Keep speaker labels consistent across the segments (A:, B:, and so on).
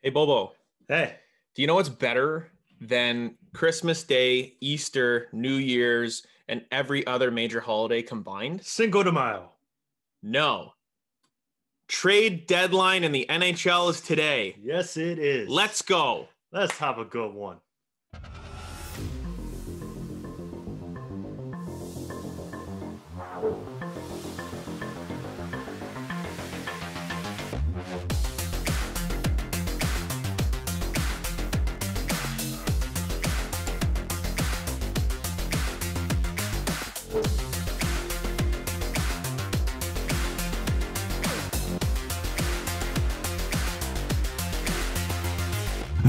A: Hey, Bobo.
B: Hey.
A: Do you know what's better than Christmas Day, Easter, New Year's, and every other major holiday combined?
B: Cinco de Mayo.
A: No. Trade deadline in the NHL is today.
B: Yes, it is.
A: Let's go.
B: Let's have a good one.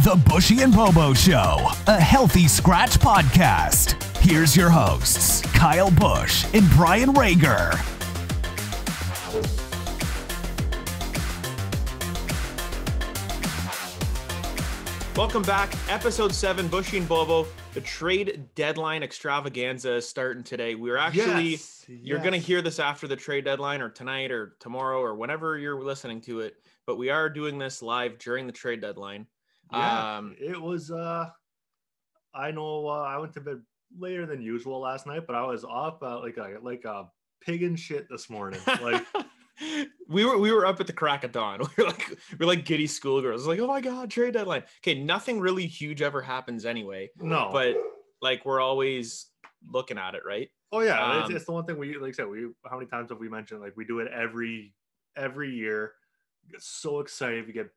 C: The Buschy and Bobo Show, a healthy scratch podcast. Here's your hosts, Kyle Busch and Brian Rager.
A: Welcome back. Episode 7, Buschy and Bobo. The trade deadline extravaganza is starting today. We're actually, you're going to hear this after the trade deadline or tonight or tomorrow or whenever you're listening to it. But we are doing this live during the trade deadline.
B: Yeah, it was, I know I went to bed later than usual last night, but I was up like a pig in shit this morning. Like
A: we were up at the crack of dawn. We're like giddy schoolgirls. Like, oh my God, trade deadline. Okay. Nothing really huge ever happens anyway.
B: No,
A: but like, we're always looking at it, right?
B: Oh yeah. It's the one thing we, like I said, how many times have we mentioned, like we do it every year. We get so excited. We get,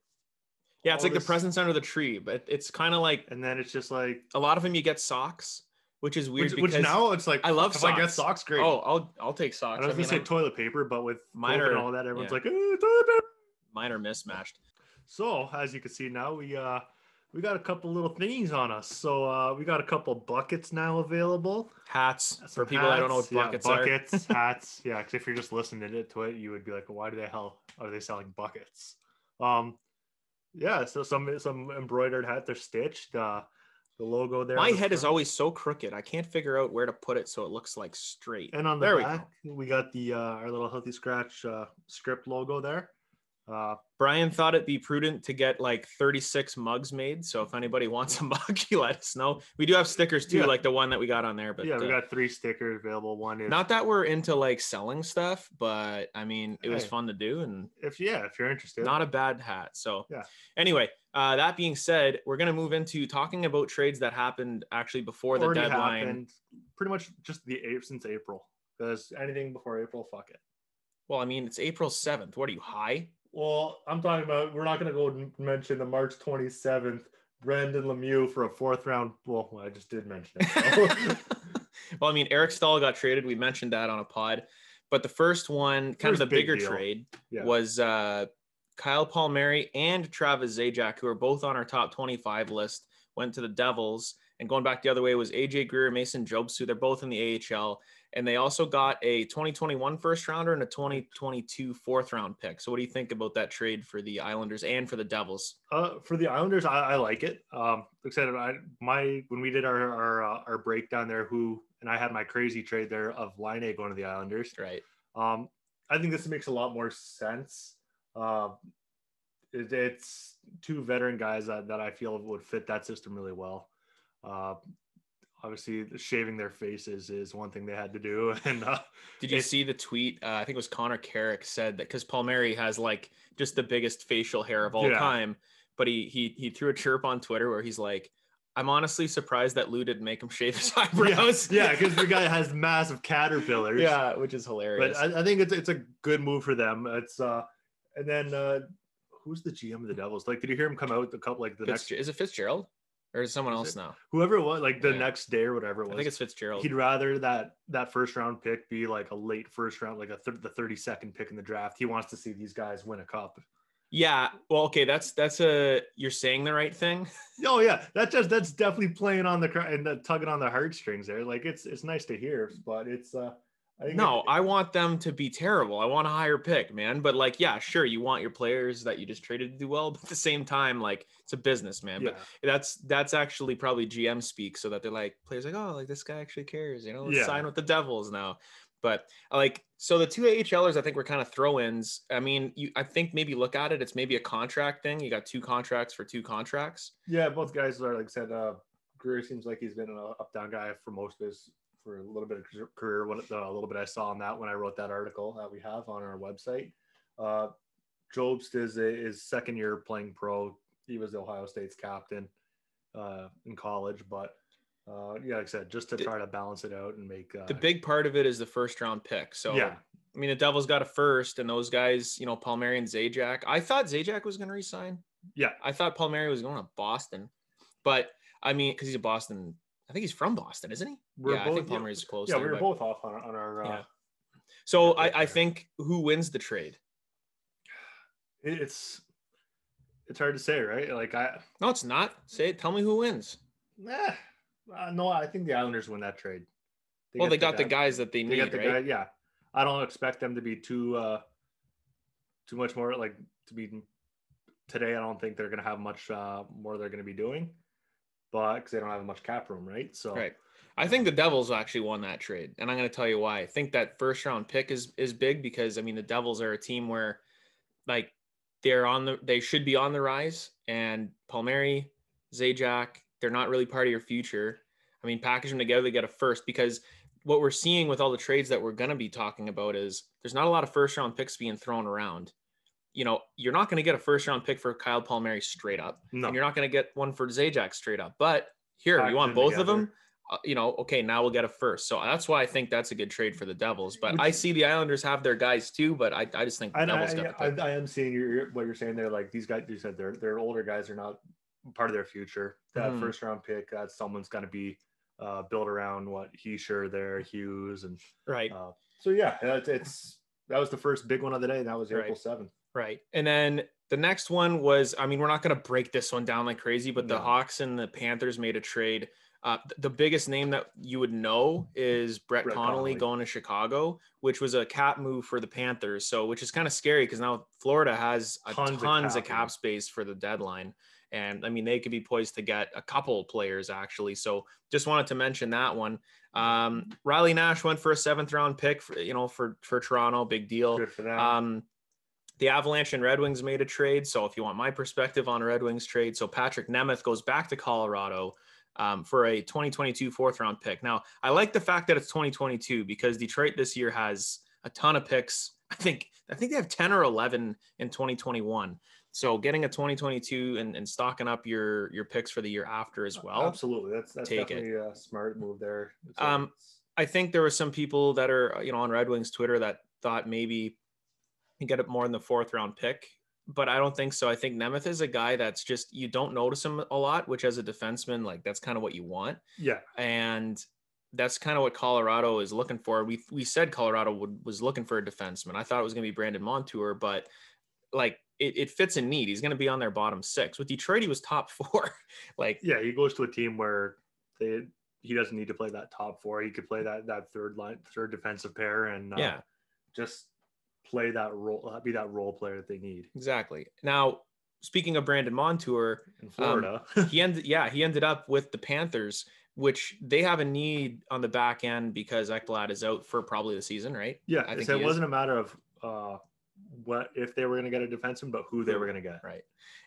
A: yeah, it's like the presents under the tree, but it's kind of like,
B: and then it's just like
A: a lot of them you get socks, which is weird
B: which now it's like
A: I love
B: if
A: socks.
B: I get socks, great.
A: Oh, I'll take socks.
B: I was gonna say toilet paper, but with
A: mine
B: and all that, everyone's like, toilet paper.
A: Mine are mismatched.
B: So as you can see now, we got a couple little thingies on us. So we got a couple buckets now available.
A: Hats for people that don't know what buckets are.
B: Buckets, hats. Yeah, because if you're just listening to it, you would be like, why the hell are they selling buckets? Yeah, so some embroidered hat. They're stitched. The logo there.
A: My head is always so crooked. I can't figure out where to put it so it looks like straight.
B: And on the back, we got the our little Healthy Scratch script logo there.
A: Brian thought it'd be prudent to get like 36 mugs made. So if anybody wants a mug, you let us know. We do have stickers too, like the one that we got on there. But
B: yeah, we got 3 stickers available. One is
A: not that we're into like selling stuff, but I mean, it was fun to do. And
B: if you're interested,
A: not a bad hat. So
B: yeah.
A: Anyway, that being said, we're going to move into talking about trades that happened actually before the deadline.
B: Happened pretty much just since April, because anything before April, fuck it.
A: Well, I mean, it's April 7th. What are you, high?
B: Well, I'm talking about, we're not going to go mention the March 27th, Brandon Lemieux for a 4th round. Well, I just did mention it. So.
A: Well, I mean, Eric Stahl got traded. We mentioned that on a pod. But the first one, kind of the bigger trade, was Kyle Palmieri and Travis Zajac, who are both on our top 25 list, went to the Devils. And going back the other way was AJ Greer, Mason Jobsu. They're both in the AHL. And they also got a 2021 first rounder and a 2022 4th round pick. So what do you think about that trade for the Islanders and for the Devils?
B: For the Islanders, I like it. Like I said, when we did our breakdown there, and I had my crazy trade there of Line A going to the Islanders.
A: Right.
B: I think this makes a lot more sense. It's 2 veteran guys that I feel would fit that system really well. Obviously, shaving their faces is one thing they had to do. And
A: did you see the tweet? I think it was Connor Carrick said that because Palmieri has like just the biggest facial hair of all time, but he threw a chirp on Twitter where he's like, "I'm honestly surprised that Lou didn't make him shave his eyebrows."
B: Yeah, because the guy has massive caterpillars.
A: Yeah, which is hilarious.
B: But I think it's a good move for them. It's and then who's the GM of the Devils? Like, did you hear him come out a couple next?
A: Is it Fitzgerald? Or is someone else now?
B: Whoever it was, like the next day or whatever it was.
A: I think it's Fitzgerald.
B: He'd rather that first round pick be like a late first round, like the 32nd pick in the draft. He wants to see these guys win a cup.
A: Yeah. Well, okay. That's you're saying the right thing.
B: Oh yeah. That's definitely playing on and tugging on the heartstrings there. Like it's nice to hear, but it's
A: I want them to be terrible. I want a higher pick, man. But like, yeah, sure, you want your players that you just traded to do well, but at the same time, like, it's a business, man.
B: Yeah.
A: But that's actually probably GM speak, so that they're like, players like, oh, like this guy actually cares, let's sign with the Devils now. But like, so the two AHLers, I think were kind of throw-ins. I mean, I think maybe look at it. It's maybe a contract thing. You got 2 contracts for 2 contracts.
B: Yeah, both guys are, like I said, Greer seems like he's been an up-down guy for for a little bit of career. A little bit I saw on that when I wrote that article that we have on our website. Jobst is his second year playing pro. He was Ohio State's captain in college, but yeah, like I said, just to try to balance it out and make
A: the big part of it is the first round pick. So
B: yeah,
A: I mean, the Devils got a first, and those guys, you know, Palmieri and Zajac. I thought Zajac was going to resign.
B: Yeah,
A: I thought Palmieri was going to Boston, but I mean, because he's a Boston. I think he's from Boston, isn't he? I think Palmieri's close.
B: Yeah, we were both off on our.
A: Yeah. So I think who wins the trade?
B: It's hard to say, right? Like
A: No, it's not. Say it. Tell me who wins.
B: No, I think the Islanders win that trade.
A: They got the guys that they need, right?
B: Guy, yeah, I don't expect them to be too much more like to be today. I don't think they're going to have much more they're going to be doing, but because they don't have much cap room, right? So
A: right. I think the Devils actually won that trade, and I'm going to tell you why. I think that first round pick is big because I mean the Devils are a team where like they should be on the rise, and Palmieri, Zajac, they're not really part of your future. I mean, package them together, they get a first, because what we're seeing with all the trades that we're going to be talking about is there's not a lot of first round picks being thrown around. You know, you're not going to get a first round pick for Kyle Palmieri straight up. No. And you're not going to get one for Zajac straight up. But here, you want both of them? You know, okay, now we'll get a first. So that's why I think that's a good trade for the Devils. But I see the Islanders have their guys too, but I just think the Devils got the pick.
B: I am seeing what you're saying there. Like these guys, you said they're older guys, are not part of their future. That first round pick, that someone's going to be built around Hughes and
A: right.
B: So yeah, that was the first big one of the day. And that was April 7th.
A: Right. And then the next one was, I mean, we're not going to break this one down like crazy, but the Hawks and the Panthers made a trade. The biggest name that you would know is Brett Connolly going to Chicago, which was a cap move for the Panthers. So, which is kind of scary because now Florida has tons of cap space for the deadline. And I mean, they could be poised to get a couple players actually. So just wanted to mention that one. Riley Nash went for a 7th round pick for Toronto. Big deal.
B: Good for them.
A: The Avalanche and Red Wings made a trade. So if you want my perspective on a Red Wings trade, so Patrick Nemeth goes back to Colorado for a 2022 4th round pick. Now, I like the fact that it's 2022 because Detroit this year has a ton of picks. I think they have 10 or 11 in 2021. So getting a 2022 and stocking up your picks for the year after as well.
B: Absolutely. That's definitely a smart move there.
A: I think there were some people that are, on Red Wings Twitter that thought maybe you get it more in the 4th round pick, but I don't think so. I think Nemeth is a guy that's just, you don't notice him a lot, which as a defenseman, like that's kind of what you want.
B: Yeah.
A: And that's kind of what Colorado is looking for. We said Colorado was looking for a defenseman. I thought it was going to be Brandon Montour, but like it fits a need. He's going to be on their bottom 6. With Detroit, he was top 4. Like,
B: yeah, he goes to a team where he doesn't need to play that top 4. He could play that third defensive pair and just play that role, be that role player that they need.
A: Exactly. Now, speaking of Brandon Montour
B: in Florida,
A: he ended up with the Panthers, which they have a need on the back end because Ekblad is out for probably the season, right?
B: Yeah, I think it wasn't a matter of what if they were going to get a defenseman, but who they were going to get.
A: Right.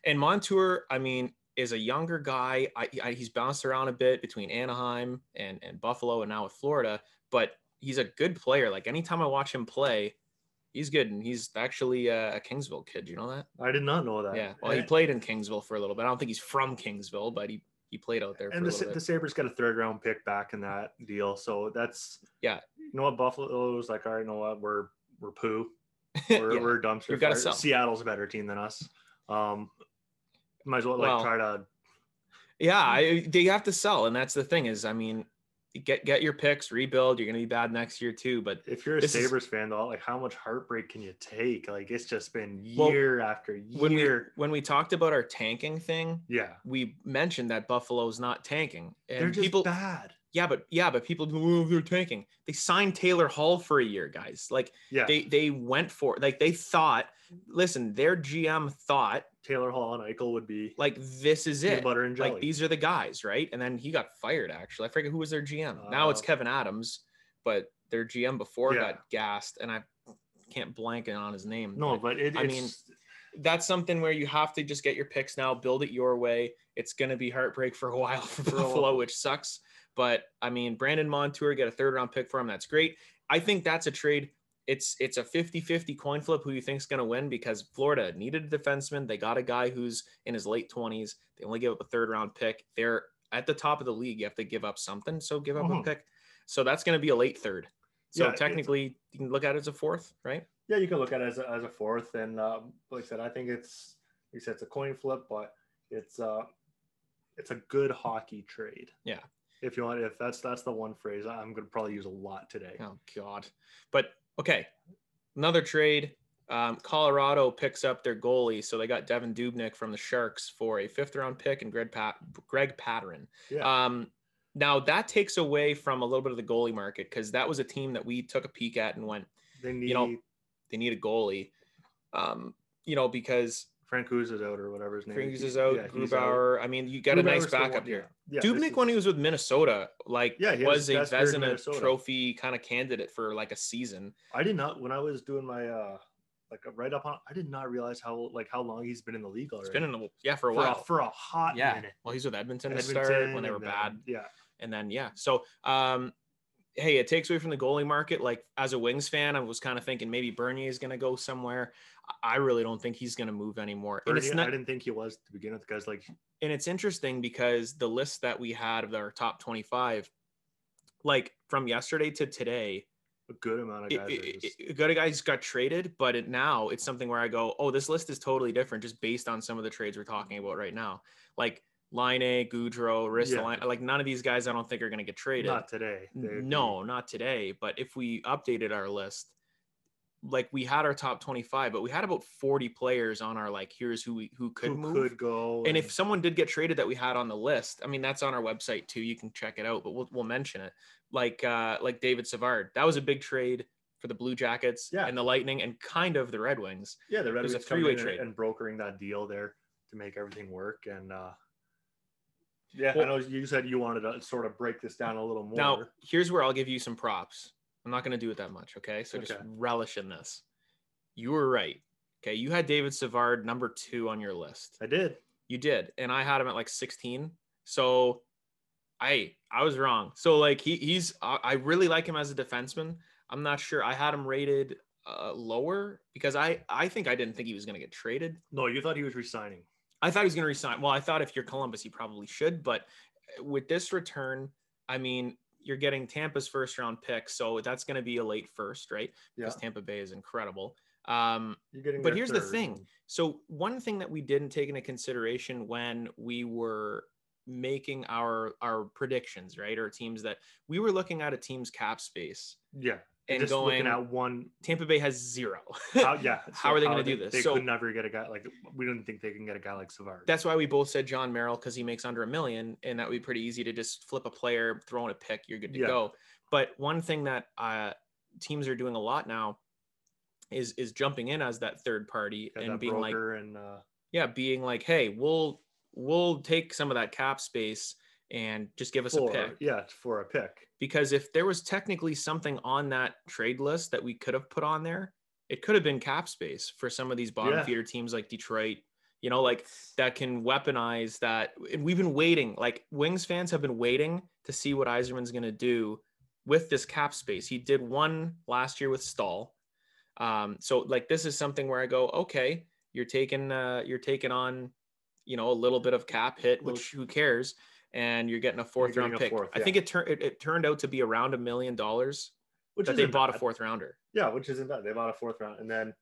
A: And Montour, I mean, is a younger guy. He's bounced around a bit between Anaheim and Buffalo and now with Florida, but he's a good player. Like anytime I watch him play, he's good. And he's actually a Kingsville kid. You know that?
B: I did not know that.
A: Yeah. Well, he played in Kingsville for a little bit. I don't think he's from Kingsville, but he played out there for a little bit.
B: The Sabres got a 3rd round pick back in that deal. So that's,
A: you
B: know what, Buffalo was like, all right, you know what, we're poo. We're dumpster.
A: You've got to sell.
B: Seattle's a better team than us. Might as well try to.
A: Yeah, they have to sell, and that's the thing is, I mean, get your picks, rebuild. You're going to be bad next year too. But
B: if you're a Sabres fan, though, like how much heartbreak can you take? Like it's just been year after year.
A: When we talked about our tanking thing, we mentioned that Buffalo's not tanking, and
B: they're just bad.
A: Yeah, but people they're tanking. They signed Taylor Hall for a year, guys. Like they went for, like they thought. Listen, their GM thought
B: Taylor Hall and Eichel would be
A: like, this is it.
B: Butter and jelly.
A: Like these are the guys, right? And then he got fired. Actually, I forget who was their GM. Now it's Kevin Adams, but their GM before got gassed, and I can't blank on his name.
B: No, but
A: I mean, that's something where you have to just get your picks now, build it your way. It's going to be heartbreak for a while for Buffalo, which sucks. But I mean, Brandon Montour, get a 3rd round pick for him. That's great. I think that's a trade. It's a 50-50 coin flip who you think is going to win, because Florida needed a defenseman. They got a guy who's in his late 20s. They only give up a 3rd round pick. They're at the top of the league. You have to give up something. So give up a pick. So that's going to be a late 3rd. So technically you can look at it as a 4th, right?
B: Yeah, you can look at it as a 4th. And like I said, I think it's a coin flip, but it's a good hockey trade.
A: Yeah.
B: If you want, if that's the one phrase I'm going to probably use a lot today.
A: Oh God. But okay. Another trade. Colorado picks up their goalie. So they got Devin Dubnyk from the Sharks for a 5th round pick and Greg Patterin.
B: Yeah.
A: Now that takes away from a little bit of the goalie market, because that was a team that we took a peek at and went, they need a goalie, because
B: Francouz is out or whatever his name is.
A: Francouz is out. Grubauer. I mean, you got a nice backup here. Yeah, Dubnyk, when he was with Minnesota, was a Vezina Trophy kind of candidate for like a season.
B: I did not, when I was doing my right up on, I did not realize how long he's been in the league already.
A: He's been in for a while.
B: For a hot minute.
A: Well, he's with Edmonton to start when they were bad.
B: Yeah.
A: And then, So, hey, it takes away from the goalie market. Like, as a Wings fan, I was kind of thinking maybe Bernier is going to go somewhere. I really don't think he's going to move anymore.
B: Bernier, I didn't think he was to begin with, because
A: and it's interesting because the list that we had of our top 25, like from yesterday to today,
B: a good amount of guys
A: guys got traded, but now it's something where I go, oh, this list is totally different just based on some of the trades we're talking about right now. Like Laine, Gaudreau, Ristolainen, like none of these guys I don't think are going to get traded.
B: Not today.
A: No, not today. But if we updated our list, like we had our top 25, but we had about 40 players on our, like, here's who could move.
B: Could go.
A: And if someone did get traded that we had on the list, I mean, that's on our website too. You can check it out, but we'll mention it. Like David Savard, that was a big trade for the Blue Jackets and the Lightning and kind of the Red Wings.
B: Yeah, the Red Wings.
A: It was a 3-way trade
B: and brokering that deal there to make everything work. And I know you said you wanted to sort of break this down a little more.
A: Now, here's where I'll give you some props. I'm not going to do it that much, okay? So just relish in this. You were right. Okay, you had David Savard number 2 on your list.
B: I did.
A: You did, and I had him at like 16. So I was wrong. So like he's I really like him as a defenseman. I'm not sure. I had him rated lower because I didn't think he was going to get traded.
B: No, you thought he was resigning.
A: I thought he was going to resign. Well, I thought if you're Columbus, he probably should. But with this return, I mean, you're getting Tampa's 1st round pick, so that's going to be a late 1st, right? Because Tampa Bay is incredible. But here's the thing. So one thing that we didn't take into consideration when we were making our predictions, right, or teams that we were looking at a team's cap space.
B: Yeah.
A: And
B: just
A: going
B: looking at one.
A: Tampa Bay has 0.
B: How
A: are they going to do this?
B: They could never get a guy like, we don't think they can get a guy like Savard.
A: That's why we both said John Merrill, because he makes under $1 million, and that would be pretty easy to just flip a player, throw in a pick, you're good to go. But one thing that teams are doing a lot now is jumping in as that third party and being like, being like, hey, we'll take some of that cap space and just give us a pick.
B: Yeah, for a pick.
A: Because if there was technically something on that trade list that we could have put on there, it could have been cap space for some of these bottom feeder teams like Detroit, like that can weaponize that. And we've been waiting, like Wings fans have been waiting to see what Yzerman's going to do with this cap space. He did one last year with Stahl. So like, this is something where I go, okay, you're taking on, a little bit of cap hit, which who cares? And you're getting a 4th round pick. I think it turned out to be around $1 million, which they bought a 4th rounder.
B: Yeah, which isn't bad. They bought a 4th round, and then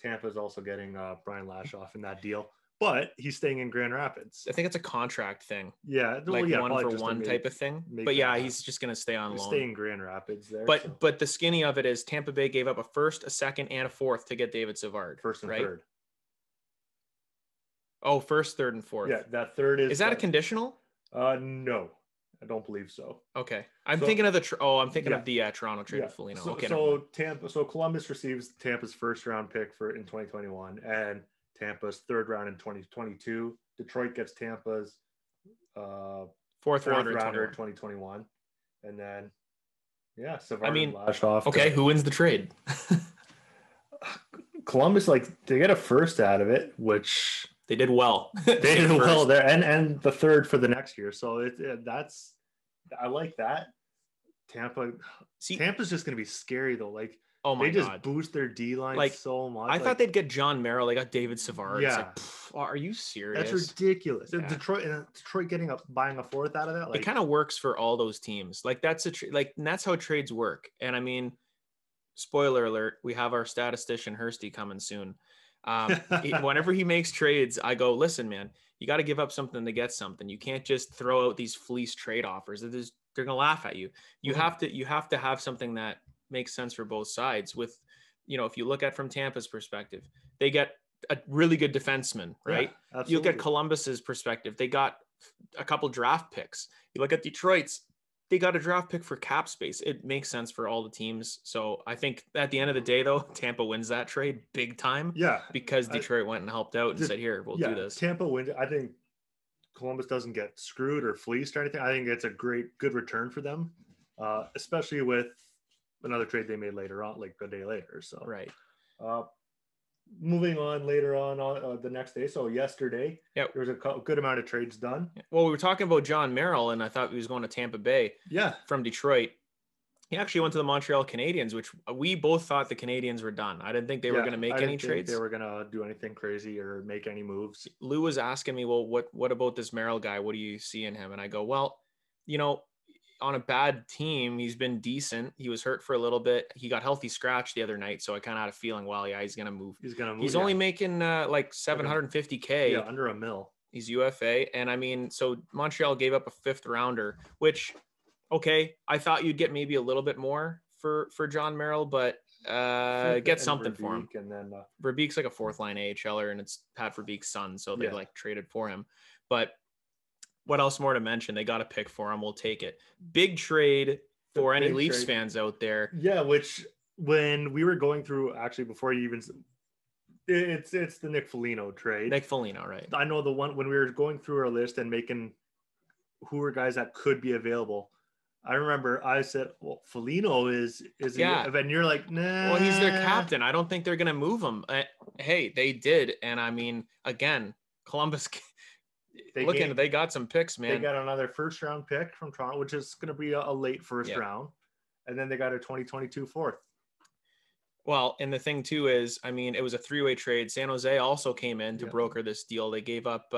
B: Tampa's also getting Brian Lashoff in that deal, but he's staying in Grand Rapids.
A: I think it's a contract thing.
B: Yeah,
A: like one for one type of thing. But he's just going to stay on loan.
B: Stay in Grand Rapids there.
A: But the skinny of it is Tampa Bay gave up a 1st, a 2nd, and a 4th to get David Savard.
B: 1st and 3rd.
A: Oh, 1st, 3rd, and 4th.
B: Yeah, that 3rd is.
A: Is that a conditional?
B: No, I don't believe so.
A: Okay, I'm thinking of the Toronto trade of Foligno.
B: So Columbus receives Tampa's 1st round pick in 2021 and Tampa's 3rd round in 2022. Detroit gets Tampa's
A: 4th rounder in
B: 2021, and then Yeah, Savard
A: I mean,
B: lashed off.
A: Okay, who wins the trade?
B: Columbus, like, they get a first out of it, which
A: they did well.
B: They did well there, and the third for the next year. So that's I like that. Tampa's just going to be scary though. Like,
A: oh my
B: they just
A: God.
B: boost their D line
A: like,
B: so much.
A: I thought they'd get John Merrill. They got David Savard.
B: Yeah,
A: it's like, are you serious?
B: That's ridiculous.
A: Yeah.
B: Detroit buying a fourth out of that. Like,
A: it kind of works for all those teams. Like that's and that's how trades work. And I mean, spoiler alert, we have our statistician Hursty coming soon. Whenever he makes trades, I go, listen, man, you got to give up something to get something. You can't just throw out these fleece trade offers. They're gonna laugh at you. You have to have something that makes sense for both sides. With, if you look at from Tampa's perspective, they get a really good defenseman, right? Yeah, you look at Columbus's perspective, they got a couple draft picks. You look at Detroit's, they got a draft pick for cap space. It makes sense for all the teams. So I think at the end of the day, though, Tampa wins that trade big time.
B: Yeah.
A: Because Detroit went and helped out and said, here, we'll do this.
B: Tampa wins. I think Columbus doesn't get screwed or fleeced or anything. I think it's a good return for them, especially with another trade they made later on, like a day later. So,
A: right.
B: Moving on later on the next day. So yesterday, there was a good amount of trades done.
A: Well, we were talking about John Merrill, and I thought he was going to Tampa Bay.
B: Yeah.
A: From Detroit. He actually went to the Montreal Canadiens, which we both thought the Canadiens were done. I didn't think they were going to make any trades.
B: They were going to do anything crazy or make any moves.
A: Lou was asking me, well, what about this Merrill guy? What do you see in him? And I go, well, on a bad team, he's been decent. He was hurt for a little bit. He got healthy scratch the other night, so I kind of had a feeling, well, yeah, he's gonna move. He's only making like $750K.
B: Yeah, under $1 million.
A: He's UFA, and I mean, so Montreal gave up a 5th rounder, which, okay, I thought you'd get maybe a little bit more for John Merrill, but get something for him.
B: And then
A: Verbeek's like a 4th line AHLer, and it's Pat Verbeek's son, so they traded for him, but. What else more to mention? They got a pick for him. We'll take it. Big trade for any Leafs fans out there.
B: Yeah, which when we were going through, actually, before you even, it's the Nick Foligno trade.
A: Nick Foligno, right?
B: I know the one when we were going through our list and making who were guys that could be available. I remember I said, well, Foligno is and you're like, nah.
A: Well, he's their captain. I don't think they're going to move him. Hey, they did. And I mean, again, Columbus... They got some picks, man.
B: They got another 1st round pick from Toronto, which is going to be a late 1st round. And then they got a 2022 4th.
A: Well, and the thing too is, I mean, it was a 3-way trade. San Jose also came in to broker this deal. They gave up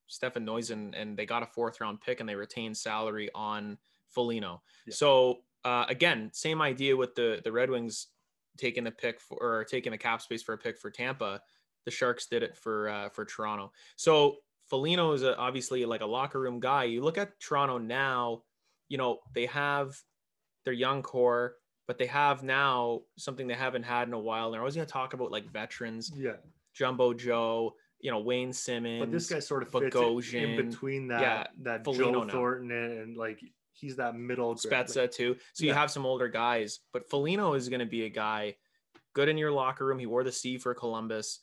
A: Stefan Neusen and they got a 4th round pick and they retained salary on Foligno. Yeah. So again, same idea with the Red Wings taking the pick taking the cap space for a pick for Tampa. The Sharks did it for Toronto. So Foligno is obviously like a locker room guy. You look at Toronto now, they have their young core, but they have now something they haven't had in a while. They're always going to talk about like veterans, Jumbo Joe, Wayne Simmons.
B: But this guy sort of fits in between that Foligno Joe Thornton and like he's that middle.
A: Spezza too. So you have some older guys, but Foligno is going to be a guy good in your locker room. He wore the C for Columbus.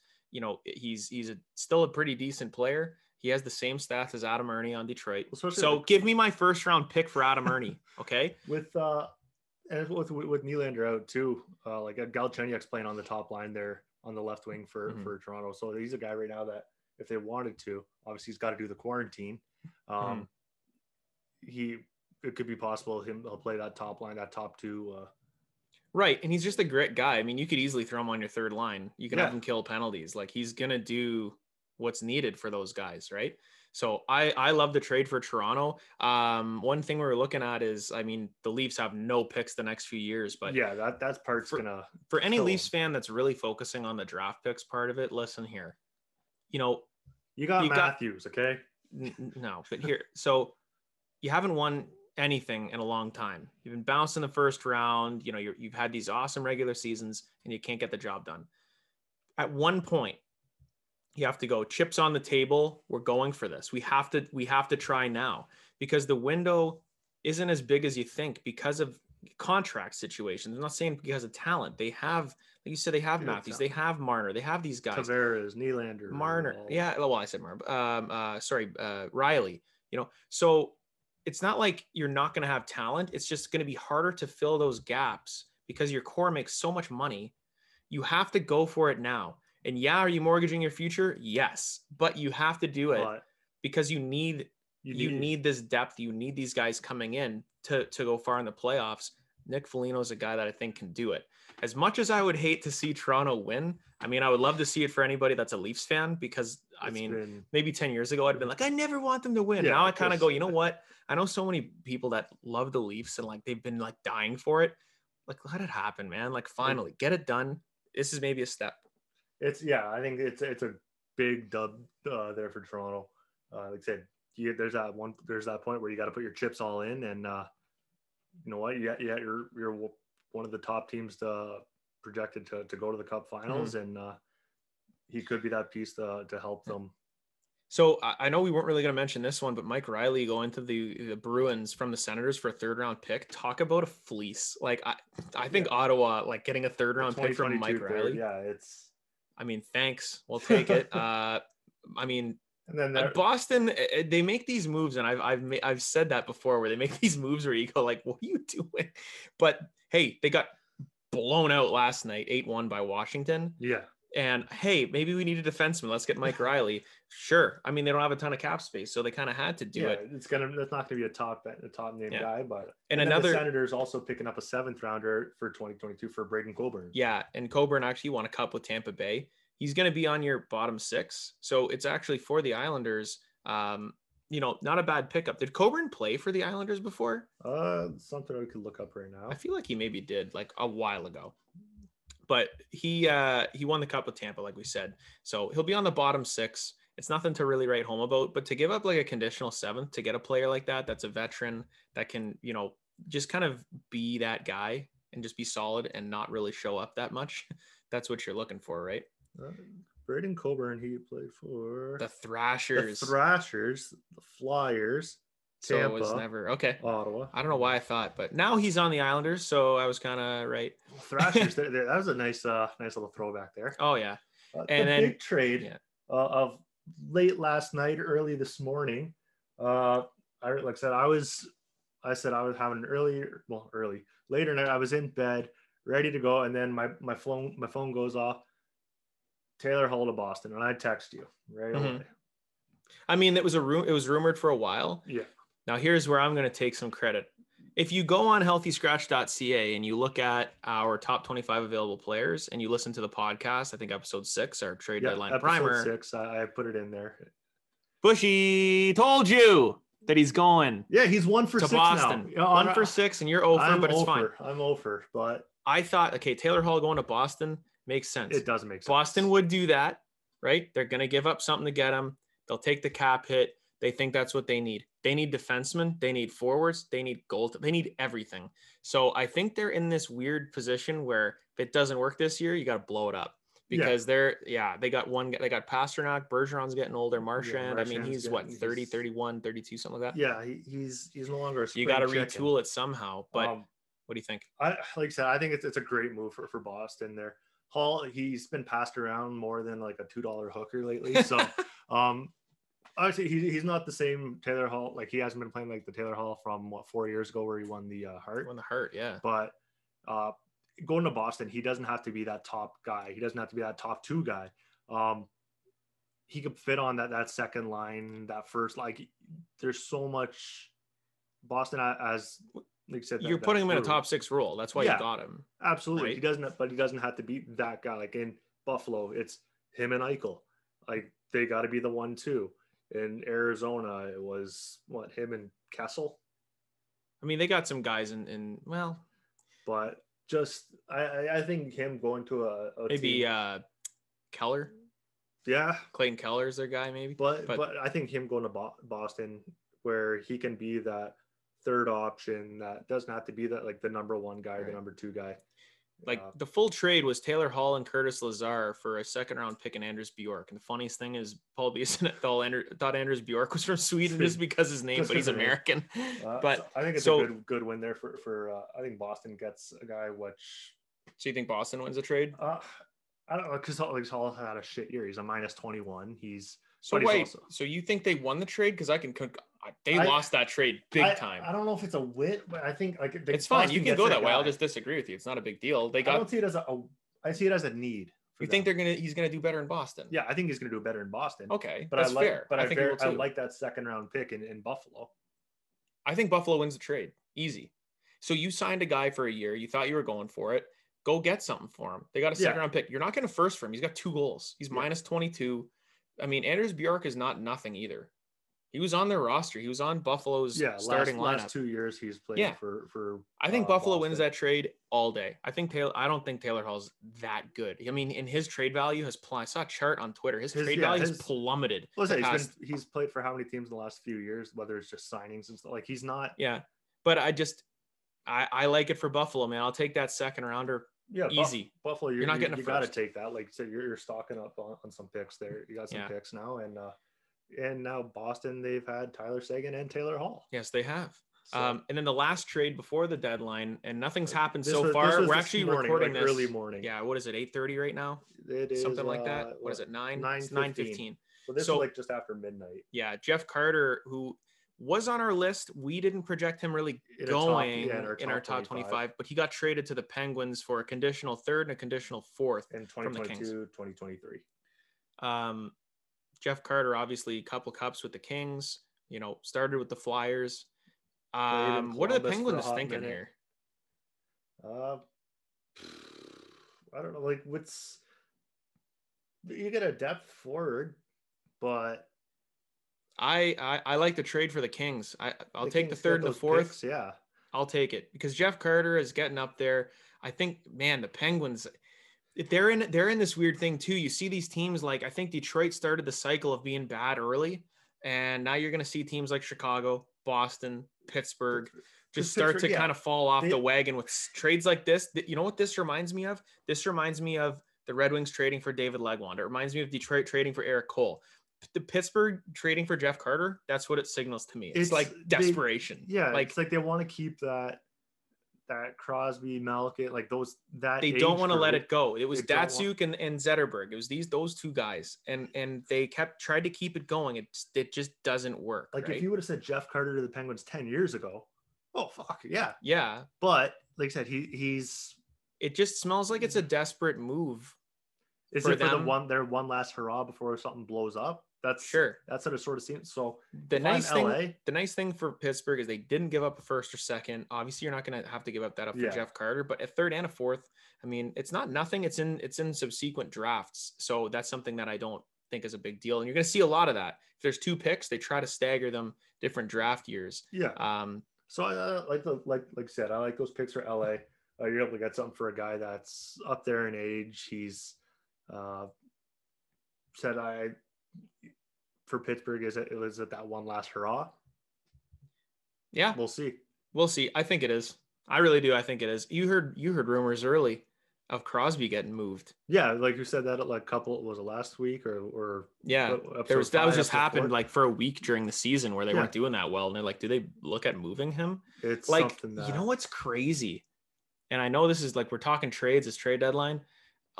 A: He's still a pretty decent player. He has the same stats as Adam Ernie on Detroit. So give me my 1st round pick for Adam Ernie, okay?
B: With Nylander out too, like Galchenyuk's playing on the top line there on the left wing for Toronto. So he's a guy right now that if they wanted to, obviously he's got to do the quarantine. It could be possible he'll play that top line, that top 2.
A: Right, and he's just a great guy. I mean, you could easily throw him on your 3rd line. You can have him kill penalties. Like he's gonna do what's needed for those guys, right? So I love the trade for Toronto. One thing we were looking at is, I mean, the Leafs have no picks the next few years, but
B: that's part's
A: for any Leafs fan that's really focusing on the draft picks part of it. Listen here,
B: you got Matthews, okay?
A: No, but here, so you haven't won anything in a long time. You've been bounced in the 1st round. You've had these awesome regular seasons, and you can't get the job done. At one point, you have to go chips on the table. We're going for this. We have to try now because the window isn't as big as you think because of contract situations. I'm not saying because of talent. They have, like you said, they have Matthews, they have Marner, they have these guys.
B: Tavares, Nylander,
A: Marner. Yeah. Well, I said Marner. Riley. So it's not like you're not going to have talent. It's just going to be harder to fill those gaps because your core makes so much money. You have to go for it now. And yeah, are you mortgaging your future? Yes, but you have to do it because you need this depth. You need these guys coming in to go far in the playoffs. Nick Foligno is a guy that I think can do it. As much as I would hate to see Toronto win, I mean, I would love to see it for anybody that's a Leafs fan because, maybe 10 years ago, I'd have been like, I never want them to win. Yeah, now I kind of go, you know what? I know so many people that love the Leafs and like they've been like dying for it. Like, let it happen, man. Like, finally, get it done. This is maybe a step.
B: I think it's a big dub there for Toronto. Like I said, there's that point where you got to put your chips all in, and you know what? You're one of the top teams projected to go to the Cup Finals, and he could be that piece to help them.
A: So I know we weren't really going to mention this one, but Mike Riley going to the Bruins from the Senators for a 3rd round pick. Talk about a fleece. Like I think Ottawa, like getting a 3rd round pick from Mike Riley. I mean, thanks. We'll take it. I mean, and then Boston, they make these moves, and I've said that before, where they make these moves where you go like, what are you doing? But hey, they got blown out last night, 8-1 by Washington.
B: Yeah.
A: And hey, maybe we need a defenseman. Let's get Mike Riley. Sure. I mean, they don't have a ton of cap space, so they kind of had to do it.
B: That's not going to be a top name guy, but
A: and
B: another the Senators also picking up a 7th rounder for 2022 for Braden Coburn.
A: Yeah, and Coburn actually won a cup with Tampa Bay. He's going to be on your bottom 6, so it's actually for the Islanders. Not a bad pickup. Did Coburn play for the Islanders before?
B: Something we could look up right now.
A: I feel like he maybe did, like a while ago. But he won the cup with Tampa, like we said. So he'll be on the bottom 6. It's nothing to really write home about, but to give up like a conditional 7th to get a player like that's a veteran that can, just kind of be that guy and just be solid and not really show up that much. That's what you're looking for, right?
B: Braden Coburn, he played for
A: the Thrashers,
B: the Flyers. Tampa,
A: so it was never okay.
B: Ottawa.
A: I don't know why I thought, but now he's on the Islanders, so I was kind of right.
B: Thrashers. That was a nice little throwback there.
A: Oh yeah,
B: and then big trade of late last night, early this morning. I said I was having an early later night. I was in bed, ready to go, and then my phone goes off. Taylor Hall to Boston, and I text you right away.
A: I mean, it was rumored for a while.
B: Yeah.
A: Now here's where I'm going to take some credit. If you go on healthyscratch.ca and you look at our top 25 available players and you listen to the podcast, I think episode 6, our trade deadline primer.
B: Episode 6, I put it in there.
A: Bushy told you that he's going.
B: Yeah, he's 1 for 6
A: Boston.
B: now.
A: 1 for 6, and you're over, but it's fine.
B: I'm over, but
A: I thought, okay, Taylor Hall going to Boston makes sense.
B: It doesn't make sense.
A: Boston would do that, right? They're going to give up something to get him. They'll take the cap hit. They think that's what they need. They need defensemen. They need forwards. They need gold. They need everything. So I think they're in this weird position where if it doesn't work this year, you got to blow it up because they got Pasternak. Bergeron's getting older. Marchand. I mean, he's 30, 31, 32, something like that.
B: Yeah. He's no longer a spring
A: You got to
B: chicken.
A: retool it somehow. But what do you think?
B: Like I said, I think it's a great move for Boston there. Hall, he's been passed around more than like a $2 hooker lately. So, obviously he's not the same Taylor Hall. Like he hasn't been playing like the Taylor Hall from 4 years ago where he won the Hart.
A: Won the Hart, yeah.
B: But going to Boston, he doesn't have to be that top guy. He doesn't have to be that top 2 guy. He could fit on that second line, that first. Like there's so much Boston as. Like I said,
A: you're putting him in a top 6 role. That's why you got him.
B: Absolutely. Right? He doesn't have to be that guy. Like in Buffalo, it's him and Eichel. Like they got to be the 1-2. In Arizona, it was him and Kessel.
A: I mean, they got some guys
B: but just I think him going to a
A: maybe
B: team,
A: Keller.
B: Yeah,
A: Clayton Keller is their guy, maybe.
B: But I think him going to Boston, where he can be that third option that doesn't have to be that like the number 1 guy, the number 2 guy.
A: Like the full trade was Taylor Hall and Curtis Lazar for a 2nd round pick and Anders Bjork. And the funniest thing is Paul Beeson thought Anders Bjork was from Sweden just because his name, but he's American. But
B: I think it's a good win there for I think Boston gets a guy which.
A: So you think Boston wins a trade?
B: I don't know, because Hall had a shit year. He's a -21. So you think they won the trade? Because
A: They lost that trade big time.
B: I don't know if it's a wit, but I think like
A: it's fine. You can go that way. I'll just disagree with you. It's not a big deal. I don't
B: see it as I see it as a need.
A: You think he's gonna do better in Boston?
B: Yeah, I think he's gonna do better in Boston.
A: Okay,
B: but that's fair. But I like that second round pick in Buffalo.
A: I think Buffalo wins the trade easy. So you signed a guy for a year. You thought you were going for it. Go get something for him. They got a second round pick. You're not getting a first for him. He's got 2 goals. He's minus 22. I mean, Anders Bjork is not nothing either. He was on their roster. He was on Buffalo's starting lineup.
B: Last 2 years he's played for
A: I think Buffalo wins that trade all day. I don't think Taylor Hall's that good. I mean, in his trade value I saw a chart on Twitter. His trade value has plummeted.
B: He's played for how many teams in the last few years, whether it's just signings and stuff. Like he's not.
A: Yeah. But I like it for Buffalo, man. I'll take that second rounder. Yeah, easy.
B: Buffalo, you're not getting. You got to take that. Like so, you're stocking up on some picks there. You got some picks now, and now Boston, they've had Tyler Seguin and Taylor Hall.
A: Yes, they have. So, and then the last trade before the deadline, and nothing's happened so far. We're actually recording this
B: early morning.
A: Yeah, what is it? 8:30 right now.
B: It is
A: something like that. What is it? 9:15.
B: So this is like just after midnight.
A: Yeah, Jeff Carter, who was on our list. We didn't project him really going in our top 25, but he got traded to the Penguins for a conditional 3rd and a conditional 4th
B: in 2022, 2023.
A: Jeff Carter, obviously a couple cups with the Kings, started with the Flyers. What are the Penguins thinking here?
B: I don't know. Like you get a depth forward, but
A: I like the trade for the Kings. I'll take the 3rd and the 4th.
B: Picks, yeah,
A: I'll take it because Jeff Carter is getting up there. I think, man, the Penguins, they're in this weird thing too. You see these teams like I think Detroit started the cycle of being bad early, and now you're going to see teams like Chicago, Boston, Pittsburgh just start to kind of fall off the wagon with trades like this. You know what this reminds me of? This reminds me of the Red Wings trading for David Legwand. It reminds me of Detroit trading for Eric Cole. The Pittsburgh trading for Jeff Carter, that's what it signals to me. It's like desperation.
B: It's like they want to keep that Crosby, Malkin, like those that
A: they don't want to let it go. It was Datsyuk and Zetterberg. It was those 2 guys, and they tried to keep it going. It just doesn't work.
B: Like if you would have said Jeff Carter to the Penguins 10 years ago, oh fuck
A: yeah.
B: But like I said, he's.
A: It just smells like it's a desperate move.
B: Is it for their one last hurrah before something blows up? That's what it sort of seems. So
A: the nice thing for Pittsburgh is they didn't give up a 1st or 2nd. Obviously, you're not going to have to give up that up for Jeff Carter, but a 3rd and a 4th. I mean, it's not nothing. It's in subsequent drafts, so that's something that I don't think is a big deal. And you're going to see a lot of that. If there's 2 picks, they try to stagger them different draft years.
B: Yeah. So I like I said, I like those picks for LA. You're able to get something for a guy that's up there in age. He's said for Pittsburgh, is it that one last hurrah?
A: Yeah,
B: we'll see.
A: I think it is. I really do. I think it is. You heard rumors early of Crosby getting moved.
B: Yeah, like you said that at like was it last week or
A: yeah, that was just happened like for a week during the season where they weren't doing that well, and they're like, do they look at moving him?
B: It's
A: like
B: something that...
A: you know what's crazy, and I know this is like we're talking trades, it's trade deadline.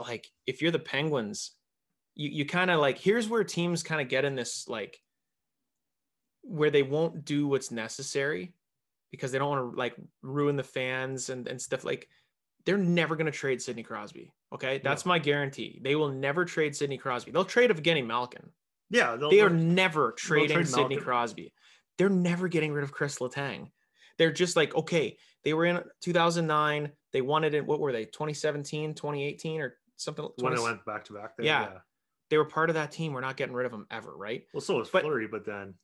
A: Like if you're the Penguins, you kind of like, here's where teams kind of get in this, like where they won't do what's necessary because they don't want to like ruin the fans and stuff. Like they're never going to trade Sidney Crosby. Okay. That's my guarantee. They will never trade Sidney Crosby. They'll trade Evgeny Malkin.
B: Yeah.
A: They are never trading Sidney Crosby. They're never getting rid of Chris Letang. They're just like, okay, they were in 2009. They won it in, what were they? 2017, 2018 or something.
B: When it went back to back there.
A: Yeah. They were part of that team. We're not getting rid of them ever, right?
B: Well, so was Fleury, but then...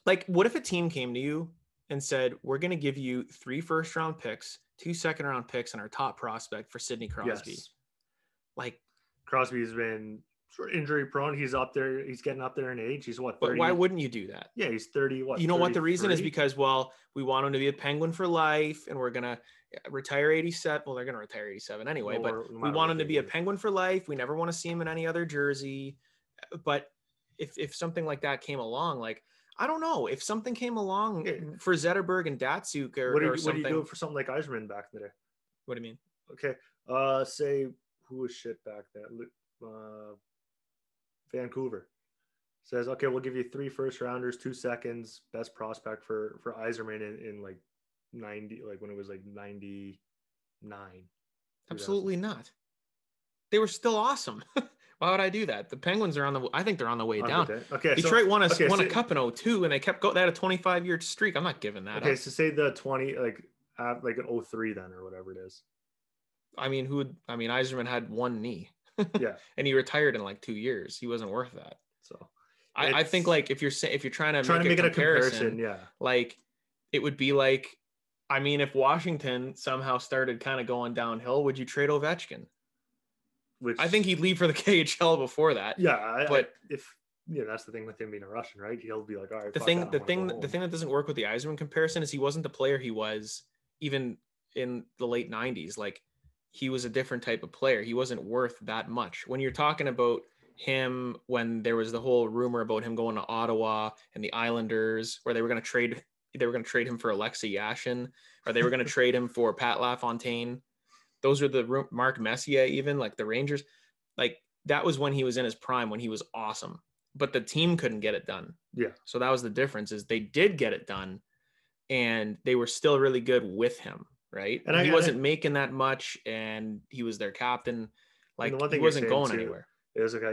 A: Like, what if a team came to you and said, we're going to give you 3 first-round picks, 2 second-round picks, and our top prospect for Sidney Crosby?
B: Yes.
A: Like...
B: Crosby's been sort of injury-prone. He's up there. He's getting up there in age. He's what, 30?
A: But why wouldn't you do that?
B: Yeah, he's 30,
A: You know 33? What the reason is? Because, well, we want him to be a Penguin for life, and we're going to retire 87. Well, they're going to retire 87 anyway, but we want him to be a Penguin for life. We never want to see him in any other jersey. But if something like that came along, like, I don't know, if something came along for Zetterberg and Datsyuk or something.
B: What do you do for something like Yzerman back in the day?
A: What do you mean?
B: Okay. Say who was shit back then? Vancouver. says, okay, we'll give you 3 first rounders, 2 seconds, best prospect for Yzerman in like 90, like when it was like 99.
A: Absolutely not. They were still awesome. Why would I do that? The Penguins are I think they're on the way down.
B: Okay.
A: Detroit won a cup in 2002 and they kept going. They had a 25-year streak. I'm not giving that up.
B: Okay, so say the 20, like an 03 then, or whatever it is.
A: Yzerman had one knee.
B: Yeah.
A: And he retired in like 2 years. He wasn't worth that.
B: So
A: I think like if you're trying to make
B: it a comparison, yeah.
A: Like it would be like, if Washington somehow started kind of going downhill, would you trade Ovechkin? Which I think he'd leave for the KHL before that.
B: Yeah, that's the thing with him being a Russian, right? He'll be like, all right.
A: The thing that doesn't work with the Yzerman comparison is he wasn't the player he was even in the late 90s. Like he was a different type of player. He wasn't worth that much. When you're talking about him, when there was the whole rumor about him going to Ottawa and the Islanders, where they were going to trade him for Alexei Yashin, or they were going to trade him for Pat LaFontaine. Those are the Mark Messier, even like the Rangers, like that was when he was in his prime, when he was awesome, but the team couldn't get it done.
B: Yeah.
A: So that was the difference, is they did get it done and they were still really good with him. Right. And he wasn't making that much and he was their captain. Like he wasn't going anywhere.
B: It was like,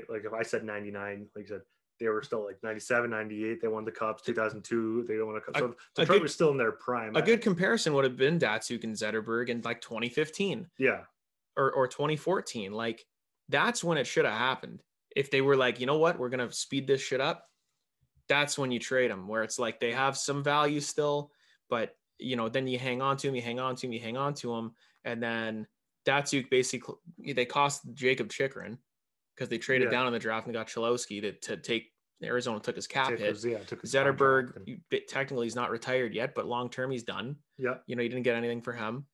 B: like if I said 99, like you said, they were still like 97, 98. They won the Cups. 2002, they won a Cup. So Detroit was still in their prime.
A: A good comparison would have been Datsuk and Zetterberg in like 2015.
B: Yeah.
A: Or 2014. Like that's when it should have happened. If they were like, you know what, we're going to speed this shit up. That's when you trade them, where it's like they have some value still, but then you hang on to them. And then Datsuk basically, they cost Jacob Chikrin, because they traded down in the draft and got Cholowski to take Arizona, took his cap hit. Zetterberg, technically he's not retired yet, but long-term he's done.
B: Yeah.
A: You didn't get anything for him.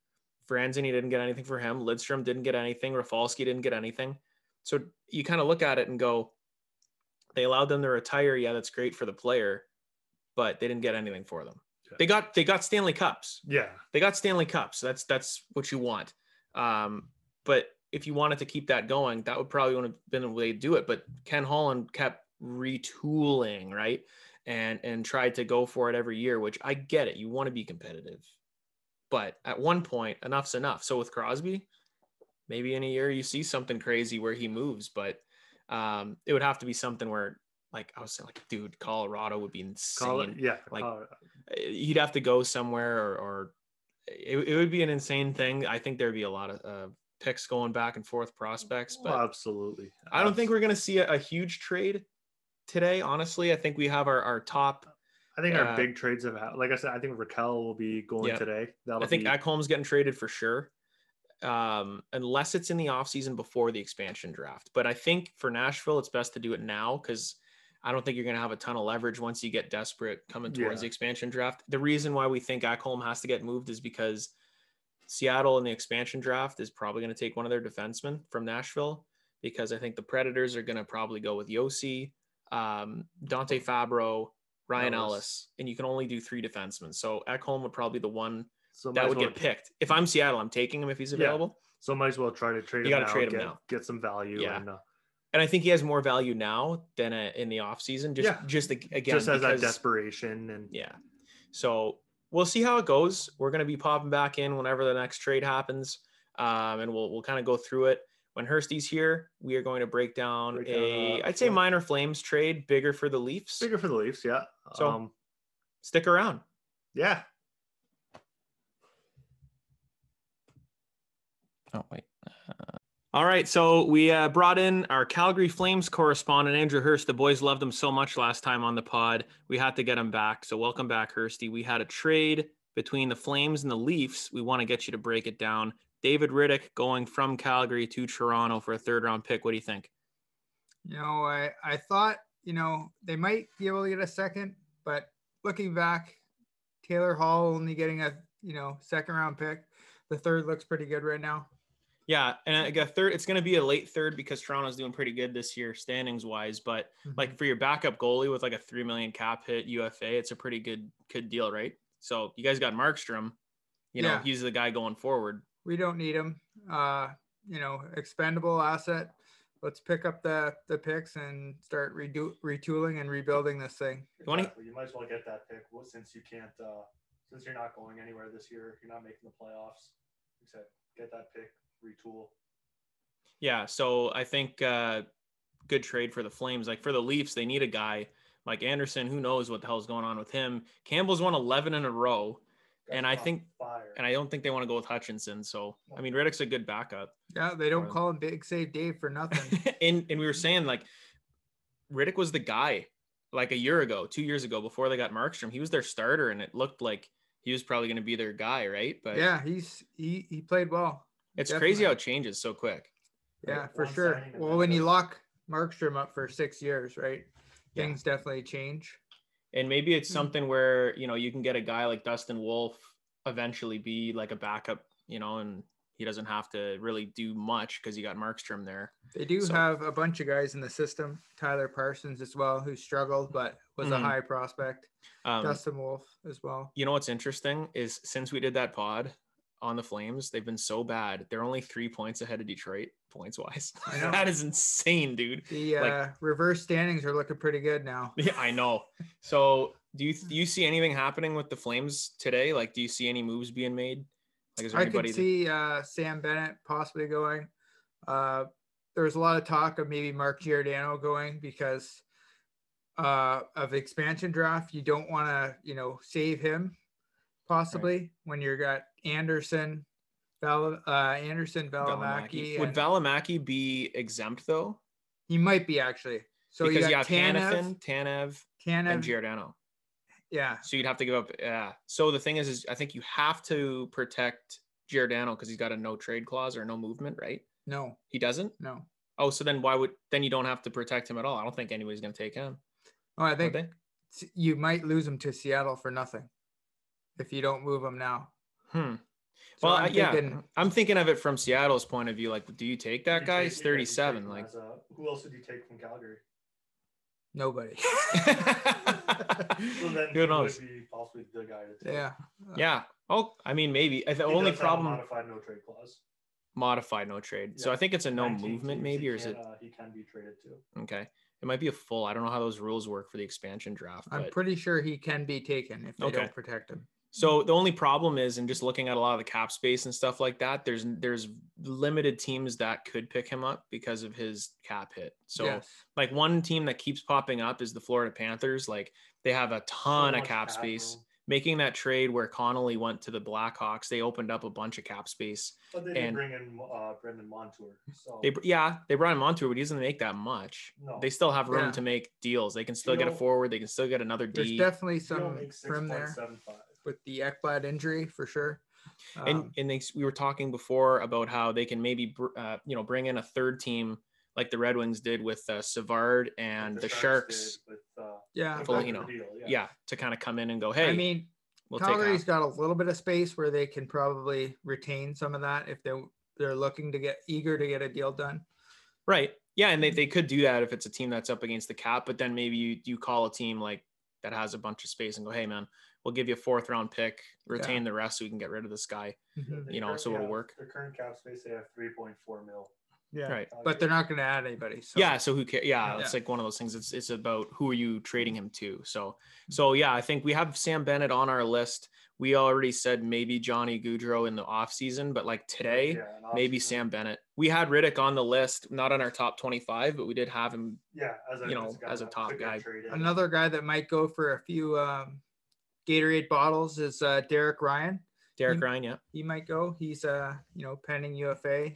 A: Franzen, you didn't get anything for him. Lidstrom didn't get anything. Rafalski didn't get anything. So you kind of look at it and go, they allowed them to retire. Yeah, that's great for the player, but they didn't get anything for them. Yeah. They got Stanley Cups.
B: Yeah.
A: They got Stanley Cups. That's what you want. But if you wanted to keep that going, that would probably have been the way to do it. But Ken Holland kept retooling, right? And tried to go for it every year, which I get it. You want to be competitive. But at one point, enough's enough. So with Crosby, maybe in a year you see something crazy where he moves, but it would have to be something where, like I was saying, like, dude, Colorado would be insane. He'd have to go somewhere, or it would be an insane thing. I think there'd be a lot of picks going back and forth, prospects, but
B: absolutely.
A: I don't think we're going to see a huge trade today. Honestly, I think we have our top.
B: I think our big trades have, like I said, I think Raquel will be going today. I think
A: Ekholm's getting traded for sure. Unless it's in the offseason before the expansion draft. But I think for Nashville, it's best to do it now, because I don't think you're going to have a ton of leverage once you get desperate coming towards the expansion draft. The reason why we think Ekholm has to get moved is because Seattle in the expansion draft is probably going to take one of their defensemen from Nashville, because I think the Predators are going to probably go with Yossi, Dante Fabro, Ryan Ellis, and you can only do 3 defensemen. So Ekholm would probably be the one that would get picked. If I'm Seattle, I'm taking him if he's available.
B: So might as well try to trade him.
A: You got to trade him now.
B: Get some value.
A: Yeah. And I think he has more value now than in the offseason. Just
B: as that desperation. And
A: so we'll see how it goes. We're going to be popping back in whenever the next trade happens. And we'll kind of go through it. When Hursty's here, we are going to break down I'd say minor Flames trade, bigger for the Leafs.
B: Yeah.
A: So stick around.
B: Yeah.
A: Oh, wait. All right, so we brought in our Calgary Flames correspondent, Andrew Hurst. The boys loved him so much last time on the pod. We had to get him back. So welcome back, Hursty. We had a trade between the Flames and the Leafs. We want to get you to break it down. David Riddick going from Calgary to Toronto for a 3rd-round pick. What do you think?
D: I thought, they might be able to get a second, but looking back, Taylor Hall only getting a, 2nd-round pick. The 3rd looks pretty good right now.
A: Yeah, and I got 3rd. It's going to be a late 3rd because Toronto's doing pretty good this year, standings wise. But like for your backup goalie with like a $3 million cap hit UFA, it's a pretty good deal, right? So you guys got Markstrom. He's the guy going forward.
D: We don't need him. Expendable asset. let's pick up the picks and start retooling and rebuilding this thing.
B: Exactly. You might as well get that pick since you can't, since you're not going anywhere this year. You're not making the playoffs. Like I said, get that pick, retool.
A: Yeah, so I think good trade for the Flames. Like for the Leafs, they need a guy like Anderson. Who knows what the hell's going on with him? Campbell's won 11 in a row. And I don't think they want to go with Hutchinson. So, I mean, Riddick's a good backup.
D: Yeah, they don't call him Big Save Dave for nothing.
A: and we were saying, like, Riddick was the guy like a year ago, 2 years ago, before they got Markstrom. He was their starter, and it looked like he was probably going to be their guy, right? But
D: yeah, he played well.
A: It's crazy how it changes so quick.
D: Yeah, right? For sure. Well, when you lock Markstrom up for 6 years, right, things definitely change.
A: And maybe it's something where, you know, you can get a guy like Dustin Wolf eventually be like a backup, you know, and he doesn't have to really do much because you got Markstrom there.
D: They do have a bunch of guys in the system. Tyler Parsons as well, who struggled but was a high prospect. Dustin Wolf as well.
A: You know what's interesting is since we did that pod on the Flames, they've been so bad. They're only 3 points ahead of Detroit points wise. That is insane, dude.
D: The reverse standings are looking pretty good now.
A: Yeah, I know. So do you see anything happening with the Flames today? Like, do you see any moves being made? Like, is there anybody?
D: I could see Sam Bennett possibly going. There's a lot of talk of maybe Mark Giordano going because of expansion draft. You don't want to, you know, save him possibly when you got Anderson, Valimaki.
A: Would Valimaki be exempt though?
D: He might be actually. So
A: because
D: you got
A: Tanev, and Giordano.
D: Yeah.
A: So you'd have to give up. Yeah. So the thing is I think you have to protect Giordano because he's got a no trade clause or no movement, right?
D: No.
A: He doesn't?
D: No.
A: Oh, so then then you don't have to protect him at all. I don't think anybody's going to take him.
D: Oh, I think you might lose him to Seattle for nothing if you don't move him now.
A: So well, I'm thinking of it from Seattle's point of view. Like, do you take that guy? He's 37. Like,
B: who else would you take from Calgary?
D: Nobody.
B: So then
A: who knows?
B: Would be possibly the guy to take.
D: Yeah.
A: Yeah. Oh, I mean, maybe. The only problem.
B: Modified no trade clause.
A: Modified no trade. Yeah. So I think it's a no movement, maybe, or is it?
B: He can be traded too.
A: Okay. It might be a full. I don't know how those rules work for the expansion draft.
D: I'm pretty sure he can be taken if they don't protect him.
A: So the only problem is, and just looking at a lot of the cap space and stuff like that, there's limited teams that could pick him up because of his cap hit. So like one team that keeps popping up is the Florida Panthers. Like they have a ton of cap space. Making that trade where Connolly went to the Blackhawks, they opened up a bunch of cap space.
B: But they did bring in Brendan Montour. So.
A: They brought in Montour, but he doesn't make that much. No. They still have room to make deals. They can still get a forward. They can still get another D.
D: There's definitely some room there with the Ekblad injury for sure.
A: We were talking before about how they can maybe bring in a third team like the Red Wings did with Savard and the Sharks. To kind of come in and go, hey.
D: I mean, Calgary's got a little bit of space where they can probably retain some of that if they're looking to get eager to get a deal done.
A: Right. Yeah, and they could do that if it's a team that's up against the cap, but then maybe you call a team like that has a bunch of space and go, hey, man, we'll give you a 4th round pick, retain the rest so we can get rid of this guy. So it'll work.
B: Their current cap space, they have 3.4 mil.
D: Yeah, right. But they're not going to add anybody. So.
A: Yeah, so who cares? Yeah, it's like one of those things. It's about who are you trading him to. So yeah, I think we have Sam Bennett on our list. We already said maybe Johnny Gaudreau in the offseason, but like today, maybe Sam Bennett. We had Riddick on the list, not on our top 25, but we did have him.
B: Yeah,
A: as a top guy.
D: Another guy that might go for a few Gatorade bottles is Derek Ryan.
A: Ryan, yeah,
D: he might go. He's pending UFA.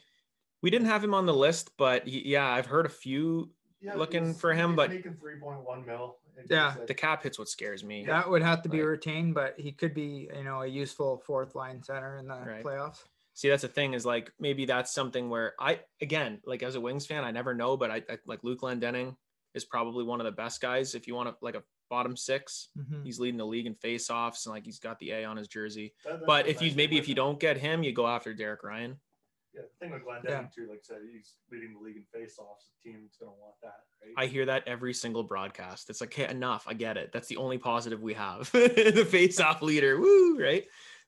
A: We didn't have him on the list, but I've heard a few looking for him. But
B: making 3.1 mil.
D: Yeah,
A: the cap hit's what scares me.
D: That would have to be retained, but he could be, a useful 4th line center in the playoffs.
A: See, that's the thing is like maybe that's something where like as a Wings fan, I never know, but I like Luke Glendening is probably one of the best guys if you want to like a bottom 6. He's leading the league in face-offs and like he's got the A on his jersey. But if you don't get him, you go after Derek Ryan.
B: Yeah, the thing with Glendening too, like I said, he's leading the league in face-offs. The team's gonna want that, right?
A: I hear that every single broadcast. It's like, hey, enough. I get it. That's the only positive we have. The face-off leader, woo, right?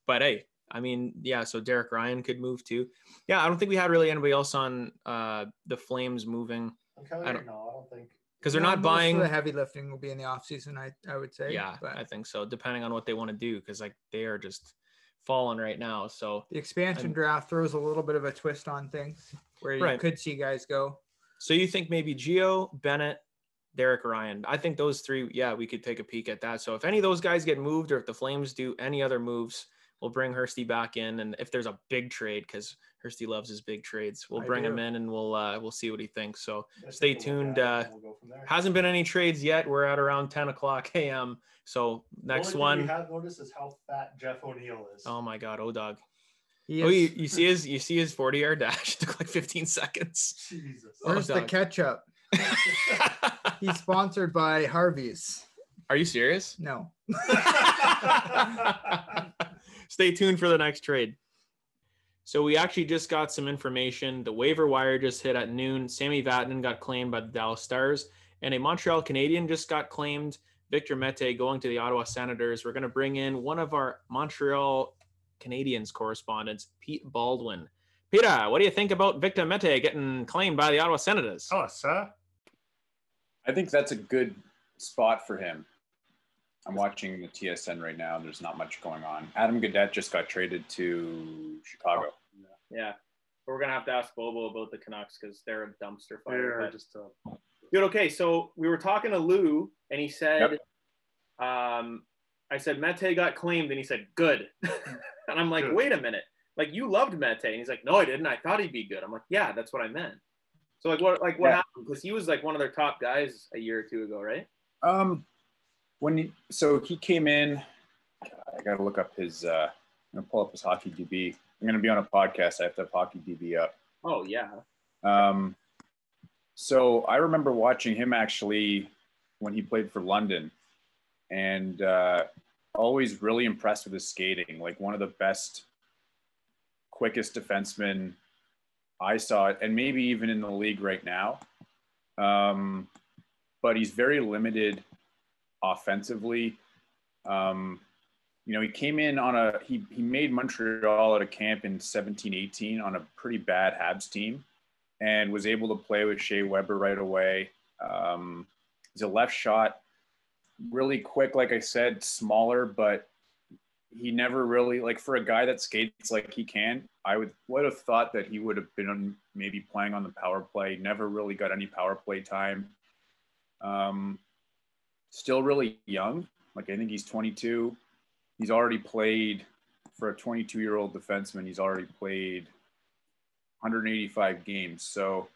A: But hey, I mean, yeah, so Derek Ryan could move too. Yeah, I don't think we had really anybody else on the Flames moving.
B: I don't think.
A: Because they're not buying.
D: Most of the heavy lifting will be in the offseason, I would say.
A: Yeah,
D: but
A: I think so, depending on what they want to do, because like they are just falling right now. So
D: the expansion draft throws a little bit of a twist on things where you could see guys go.
A: So you think maybe Gio, Bennett, Derek Ryan. I think those three, we could take a peek at that. So if any of those guys get moved or if the Flames do any other moves, we'll bring Hursty back in. And if there's a big trade, because Hursty loves his big trades, we'll bring him in and we'll see what he thinks. So stay tuned.
B: We'll go from there.
A: Hasn't been any trades yet. We're at around 10 o'clock a.m. So next one.
B: We have noticed is how fat Jeff O'Neill is.
A: Oh my God, O-Dog.
D: Oh,
A: you see his 40-yard dash. It took like 15 seconds.
B: Jesus.
D: Where's the ketchup? He's sponsored by Harvey's.
A: Are you serious?
D: No.
A: Stay tuned for the next trade. So we actually just got some information. The waiver wire just hit at noon. Sammy Vatanen got claimed by the Dallas Stars, and a Montreal Canadian just got claimed. Victor Mete going to the Ottawa Senators. We're going to bring in one of our Montreal Canadiens correspondents, Pete Baldwin. Peter, what do you think about Victor Mete getting claimed by the Ottawa Senators?
B: Oh, sir.
E: I think that's a good spot for him. I'm watching the TSN right now, and there's not much going on. Adam Gaudette just got traded to Chicago.
A: Oh, yeah. We're going to have to ask Bobo about the Canucks because they're a dumpster fire. Dude, okay, so we were talking to Lou, and he said, I said, Mete got claimed, and he said, good. And I'm like, wait a minute. Like, you loved Mete. And he's like, no, I didn't. I thought he'd be good. I'm like, yeah, that's what I meant. So, what happened? Because he was, like, one of their top guys a year or two ago, right?
E: He came in, I got to look up his, I'm going to pull up his Hockey DB. I'm going to be on a podcast. I have to have Hockey DB up.
A: Oh, yeah.
E: So I remember watching him actually when he played for London, and always really impressed with his skating, like one of the best, quickest defensemen I saw, and maybe even in the league right now. But he's very limited offensively. He came in on he made Montreal at a camp in 17-18 on a pretty bad Habs team and was able to play with Shea Weber right away. He's a left shot, really quick, like I said, smaller, but he never really, like, for a guy that skates like he can, I would have thought that he would have been maybe playing on the power play. Never really got any power play time. Still really young. Like, I think he's 22. He's already played, for a 22-year-old defenseman, he's already played 185 games. So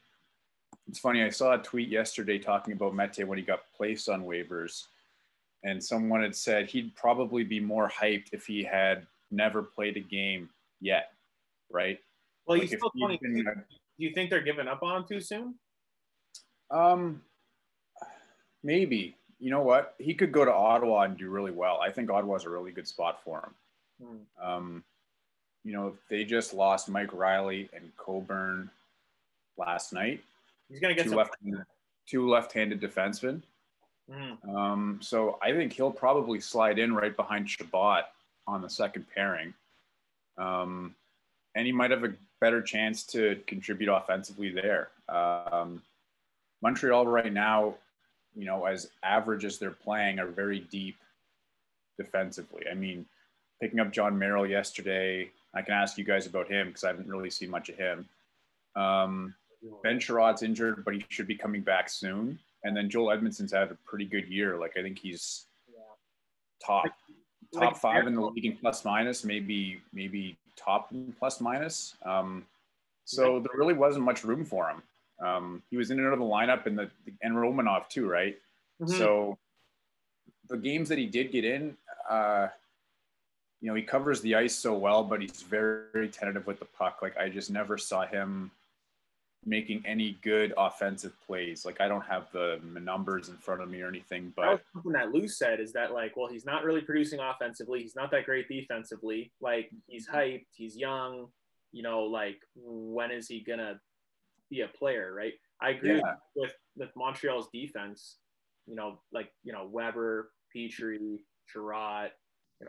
E: it's funny. I saw a tweet yesterday talking about Mete when he got placed on waivers. And someone had said he'd probably be more hyped if he had never played a game yet, right?
A: Well, he's still 22. Do you think they're giving up on him too soon?
E: Maybe. You know what? He could go to Ottawa and do really well. I think Ottawa's a really good spot for him. They just lost Mike Riley and Coburn last night.
A: He's going to get
E: two left-handed defensemen. So I think he'll probably slide in right behind Shabbat on the second pairing. And he might have a better chance to contribute offensively there. Montreal right now, as average as they're playing, are very deep defensively. I mean, picking up John Merrill yesterday, I can ask you guys about him because I haven't really seen much of him. Ben Sherrod's injured, but he should be coming back soon. And then Joel Edmondson's had a pretty good year. Like, I think he's top five in the league in plus minus, maybe top in plus minus. So there really wasn't much room for him. He was in and out of the lineup and Romanov too, right? Mm-hmm. So the games that he did get in, he covers the ice so well, but he's very, very tentative with the puck. Like, I just never saw him making any good offensive plays. Like, I don't have the numbers in front of me or anything, but
A: that was something that Lou said is that, like, well, he's not really producing offensively. He's not that great defensively. Like, he's hyped. He's young. Like, when is he gonna be a player, right? I agree with Montreal's defense. Weber, Petry, Sherrod,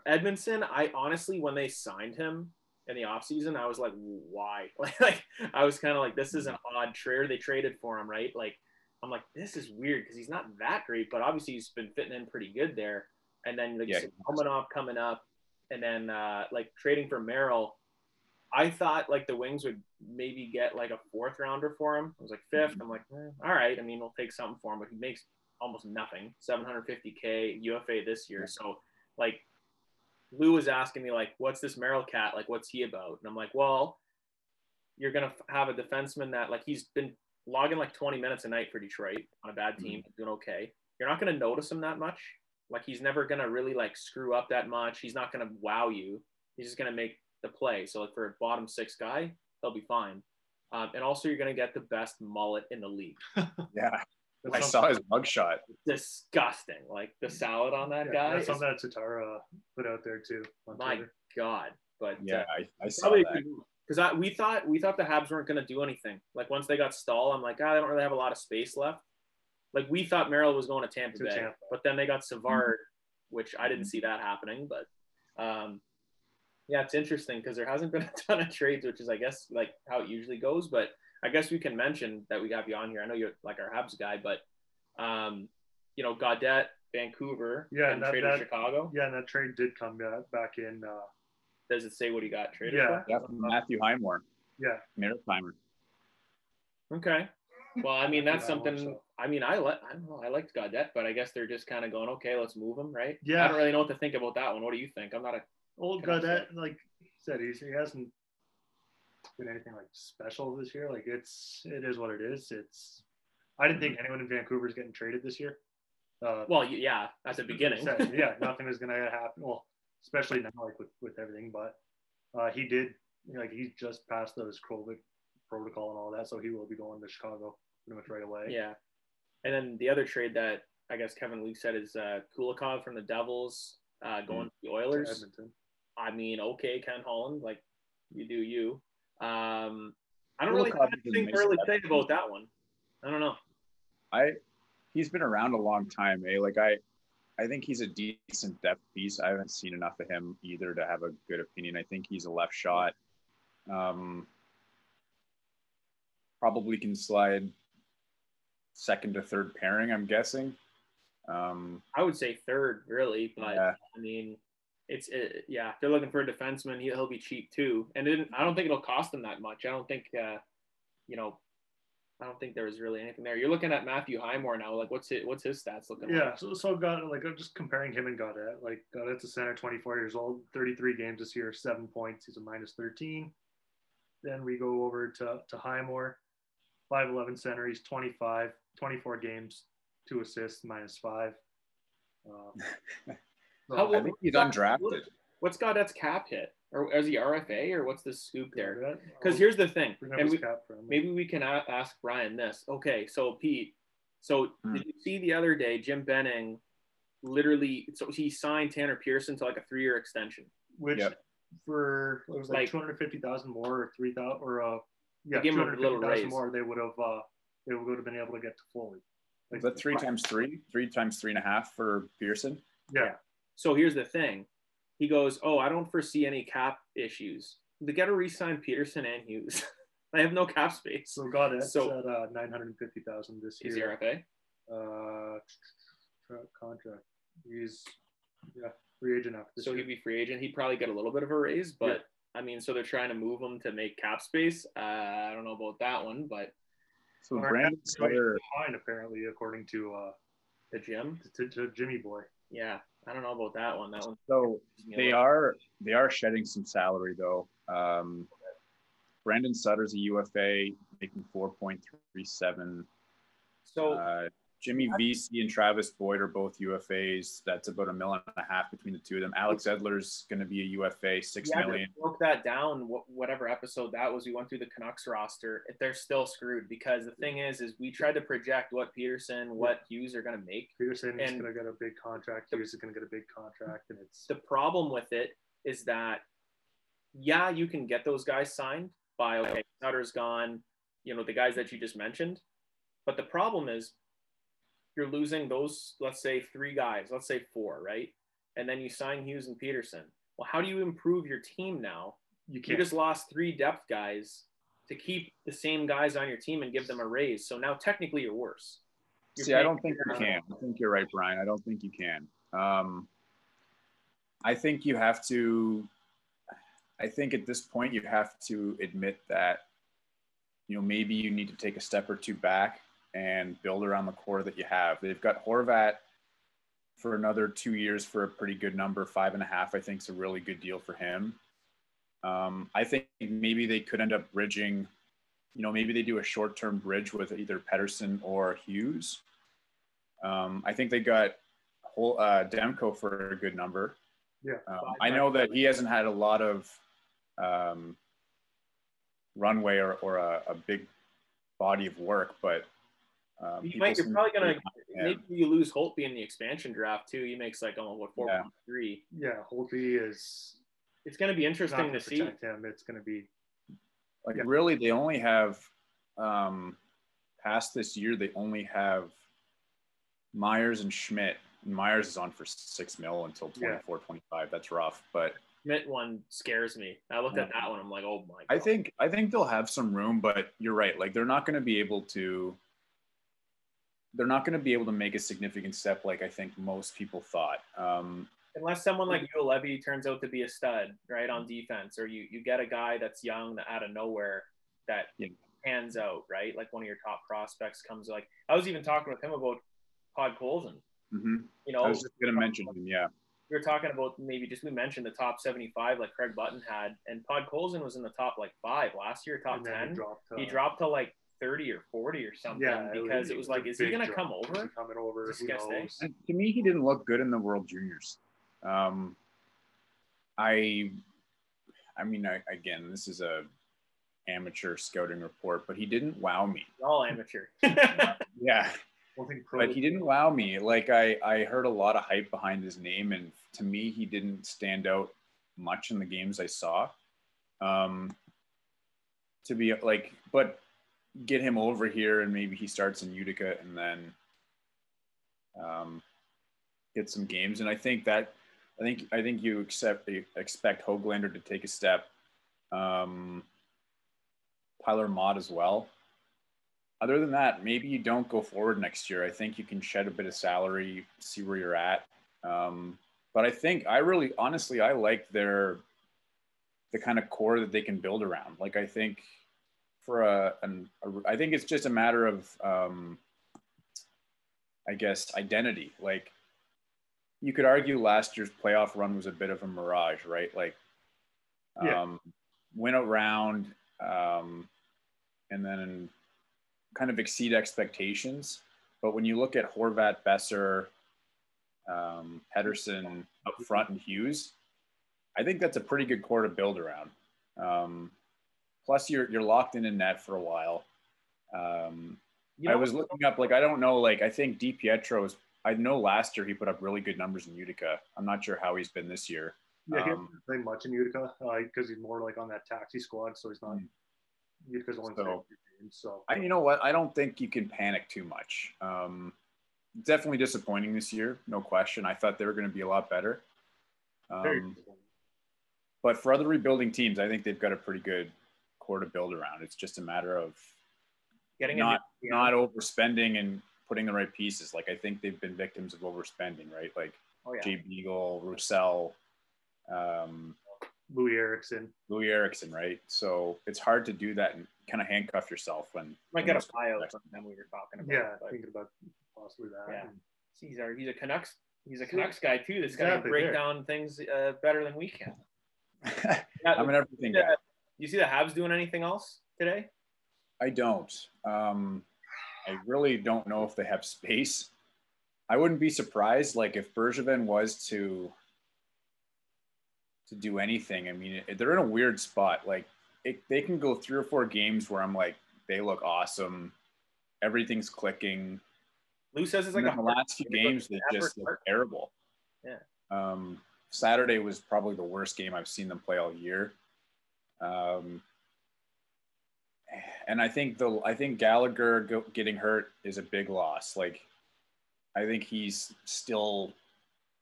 A: Edmondson. I honestly, when they signed him, in the offseason, I was like, why? Like I was kind of like, this is an odd trade. They traded for him, right? Like, I'm like, this is weird because he's not that great, but obviously he's been fitting in pretty good there. And then like Romanov coming up, and then like trading for Merrill. I thought like the Wings would maybe get like a 4th rounder for him. I was like 5th. I'm like, all right. I mean, we'll take something for him, but he makes almost nothing. $750K UFA this year. So like Lou was asking me like, what's this Merrill cat? Like, what's he about? And I'm like, well, you're going to have a defenseman that like he's been logging like 20 minutes a night for Detroit on a bad team, doing okay. You're not going to notice him that much. Like he's never going to really like screw up that much. He's not going to wow you. He's just going to make the play. So like for a bottom 6 guy, he'll be fine. And also you're going to get the best mullet in the league.
E: Yeah. I saw his mugshot.
A: Disgusting. Like the salad on that guy.
B: That's something that Tatar put out there too.
A: My
B: Twitter.
A: God. But
E: yeah, I saw that.
A: Because we thought the Habs weren't going to do anything. Like once they got Stahl, I'm like, they don't really have a lot of space left. Like we thought Merrill was going to Tampa Bay, but then they got Savard, which I didn't see that happening. But yeah, it's interesting because there hasn't been a ton of trades, which is I guess like how it usually goes. But I guess we can mention that we got you on here. I know you're like our Habs guy, but you know, Gaudette, Vancouver, and traded to Chicago.
B: Yeah, and that trade did come back in.
A: Does it say what he got traded for?
E: Yeah, Matthew Highmore.
B: Yeah.
E: Maritimer.
A: Okay. Well, I mean, that's something. I mean, I don't know. I liked Gaudette, but I guess they're just kind of going, okay, let's move him, right?
B: Yeah.
A: I don't really know what to think about that one. What do you think? I'm not a
B: old Gaudette. Like you said, he hasn't been anything like special this year. Like it is what it is. I didn't think anyone in Vancouver is getting traded this year.
A: Well, yeah, at the beginning.
B: Yeah, nothing was going to happen. Well, especially now, like with everything. But he did, like, he's just passed those COVID protocol and all that, so he will be going to Chicago pretty much right away.
A: Yeah, and then the other trade that I guess Kevin Leake said is Kulikov from the Devils going to the Oilers.
B: To Edmonton.
A: I mean, okay, Ken Holland, like you do you. I don't really have anything to really say about that one. I don't know.
E: He's been around a long time, eh? Like I think he's a decent depth piece. I haven't seen enough of him either to have a good opinion. I think he's a left shot. Probably can slide second to third pairing, I'm guessing.
A: I would say third, really, but yeah. I mean, yeah. If they're looking for a defenseman, he'll be cheap too, and I don't think it'll cost them that much. I don't think, I don't think there was really anything there. You're looking at Matthew Highmore now. Like, what's his stats looking like?
B: Yeah, so I'm just comparing him and Gaudette. Like, Gaudette's a center, 24 years old, 33 games this year, 7 points. He's a -13. Then we go over to Highmore, 5'11" center. He's 25, 24 games, 2 assists, -5.
E: I think he's undrafted.
A: What's Gaudette's cap hit? Or is he RFA, or what's the scoop there? Because here's the thing, and maybe we can ask Brian this. Okay, so Pete, did you see the other day Jim Benning literally? So he signed Tanner Pearson to like a 3-year extension,
B: which for it was like 250,000 more or 3,000 or
A: give him a little raise
B: more. They would have been able to get to fully.
E: Like, is that 3 times 3? 3 times 3.5 for Pearson?
B: Yeah.
A: So here's the thing. He goes, I don't foresee any cap issues. They got to re-sign Peterson and Hughes. I have no cap space.
B: So Gaudette's at 950,000 this year.
A: Is he RFA?
B: Contract. He's free agent after this year.
A: He'd be free agent. He'd probably get a little bit of a raise, but I mean, so they're trying to move him to make cap space. I don't know about that one, but
E: so Brandon Sutter
B: fine apparently, according to
A: the Jim
B: to Jimmy Boy.
A: Yeah. I don't know about that one.
E: So they are shedding some salary though. Brandon Sutter's a UFA, making 4.37.
A: So
E: Jimmy VC and Travis Boyd are both UFAs. That's about $1.5 million between the two of them. Alex Edler's going to be a UFA, $6 million.
A: Broke that down. Whatever episode that was, we went through the Canucks roster. They're still screwed because the thing is we tried to project what Peterson, what Hughes are going to make.
B: Peterson is going to get a big contract. Hughes is going to get a big contract, and it's
A: the problem with it is that you can get those guys signed by Sutter's gone, the guys that you just mentioned, but the problem is, you're losing those, let's say 3 guys, let's say 4, right? And then you sign Hughes and Peterson. Well, how do you improve your team now? If you have 3 guys that are going to You just lost 3 depth guys to keep the same guys on your team and give them a raise. So now technically you're worse.
E: I don't think you can. I think you're right, Brian. I don't think you can. I think you have to. I think at this point you have to admit that, maybe you need to take a step or 2 back and build around the core that you have. They've got Horvat for another 2 years for a pretty good number, 5.5. I think is a really good deal for him. I think maybe they could end up bridging, maybe they do a short-term bridge with either Pettersson or Hughes. I think they got Demko for a good number.
B: Yeah.
E: I know that he hasn't had a lot of runway or a big body of work, but
A: you're probably going to, maybe you lose Holtby in the expansion draft too. He makes like almost 4.3.
B: Yeah, Holtby is.
A: It's going to be interesting to see.
B: Him. It's going to be
E: really. They only have past this year. They only have Myers and Schmidt. And Myers is on for $6 million until 24, 25. That's rough, but
A: Schmidt one scares me. I looked at that one. I'm like, oh my God.
E: I think they'll have some room, but you're right. Like they're not going to be able to make a significant step like I think most people thought.
A: Unless someone like Yul Levy turns out to be a stud, right, on defense, or you get a guy that's young that out of nowhere that pans out, right? Like one of your top prospects comes. Like I was even talking with him about Podkolzin.
E: Mm-hmm. I was just going to mention him. Yeah,
A: we were talking about we mentioned the top 75 like Craig Button had, and Podkolzin was in the top like 5 last year, top 10. He dropped to like 30 or 40 or something because it was like, is he going to come over?
B: Coming over.
E: To me, he didn't look good in the World Juniors. Again, this is a amateur scouting report, but he didn't wow me.
A: All amateur.
E: Yeah. But he didn't wow me. Like I heard a lot of hype behind his name, and to me, he didn't stand out much in the games I saw. To be like, but get him over here and maybe he starts in Utica and then get some games. And I think you expect Höglander to take a step. Tyler Mott as well. Other than that, maybe you don't go forward next year. I think you can shed a bit of salary, see where you're at. But I really honestly like the kind of core that they can build around. Like I think I think it's just a matter of I guess identity. Like you could argue last year's playoff run was a bit of a mirage, right? Like win a round and then kind of exceed expectations. But when you look at Horvat, Besser, Pettersson up front and Hughes, I think that's a pretty good core to build around. Plus you're locked in net for a while. I was looking up, like, I don't know, like I think DiPietro's, I know last year he put up really good numbers in Utica. I'm not sure how he's been this year.
B: Yeah, he hasn't played much in Utica because he's more like on that taxi squad, so he's not. Utica's only played a few games, so.
E: You know what? I don't think you can panic too much. Definitely disappointing this year, no question. I thought they were going to be a lot better. But for other rebuilding teams, I think they've got a pretty good core to build around. It's just a matter of not overspending and putting the right pieces. Like I think they've been victims of overspending, right? Like Jay Beagle, Roussel,
B: Louis Eriksson,
E: right? So it's hard to do that and kind of handcuff yourself when
A: might get a buyout from them we were talking about.
B: Yeah, thinking about possibly that.
A: Yeah. He's a Canucks guy too. This guy can break down things better than we can.
E: Everything.
A: You see the Habs doing anything else today?
E: I don't. I really don't know if they have space. I wouldn't be surprised, like if Bergevin was to do anything. I mean, they're in a weird spot. Like they can go 3 or 4 games where I'm like, they look awesome. Everything's clicking.
A: Lou says it's like
E: the last few games they just look terrible.
A: Yeah.
E: Saturday was probably the worst game I've seen them play all year. And I think Gallagher getting hurt is a big loss. Like, I think he's still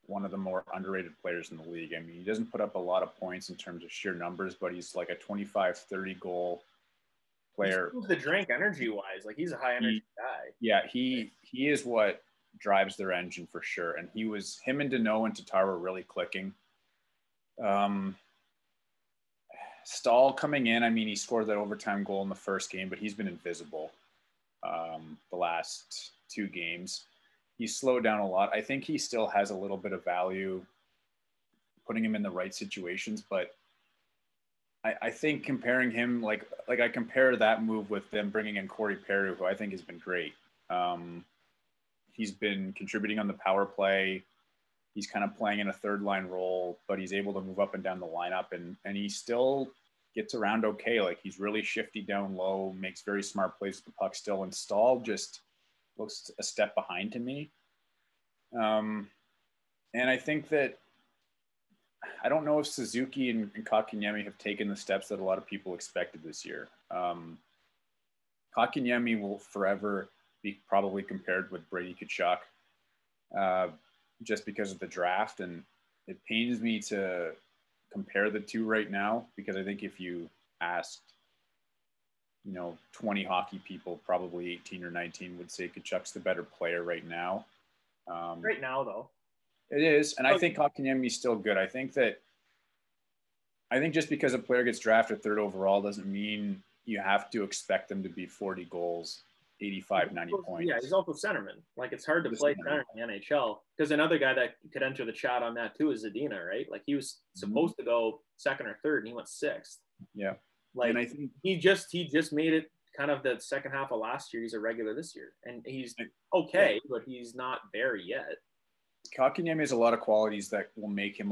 E: one of the more underrated players in the league. I mean, he doesn't put up a lot of points in terms of sheer numbers, but he's like a 25, 30 goal player.
A: He's the drink energy-wise. Like, he's a high-energy guy.
E: Yeah, he is what drives their engine for sure. And him and Deneau and Tatar were really clicking. Stahl coming in, I mean, he scored that overtime goal in the first game, but he's been invisible the last 2 games. He's slowed down a lot. I think he still has a little bit of value putting him in the right situations, but I think comparing him, like I compare that move with them bringing in Corey Perry, who I think has been great. He's been contributing on the power play. He's kind of playing in a third line role, but he's able to move up and down the lineup, and he still gets around okay. Like, he's really shifty down low, makes very smart plays with the puck still, and Stahl just looks a step behind to me. And I think that, I don't know if Suzuki and Kotkaniemi have taken the steps that a lot of people expected this year. Kotkaniemi will forever be probably compared with Brady Tkachuk just because of the draft. And it pains me to compare the two right now, because I think if you asked, 20 hockey people, probably 18 or 19 would say Tkachuk's the better player right now.
A: Right now, though.
E: It is. And I think Kotkaniemi is still good. I think just because a player gets drafted 3rd overall doesn't mean you have to expect them to be 40 goals, 85, 90 points.
A: Yeah, he's also centerman. Like, it's hard to play center in the NHL. Because another guy that could enter the chat on that too is Zadina, right? Like, he was supposed to go 2nd or 3rd, and he went 6th.
E: Yeah.
A: Like,
E: and I think
A: he just made it kind of the second half of last year. He's a regular this year. And he's okay, but he's not there yet.
E: Kotkaniemi has a lot of qualities that will make him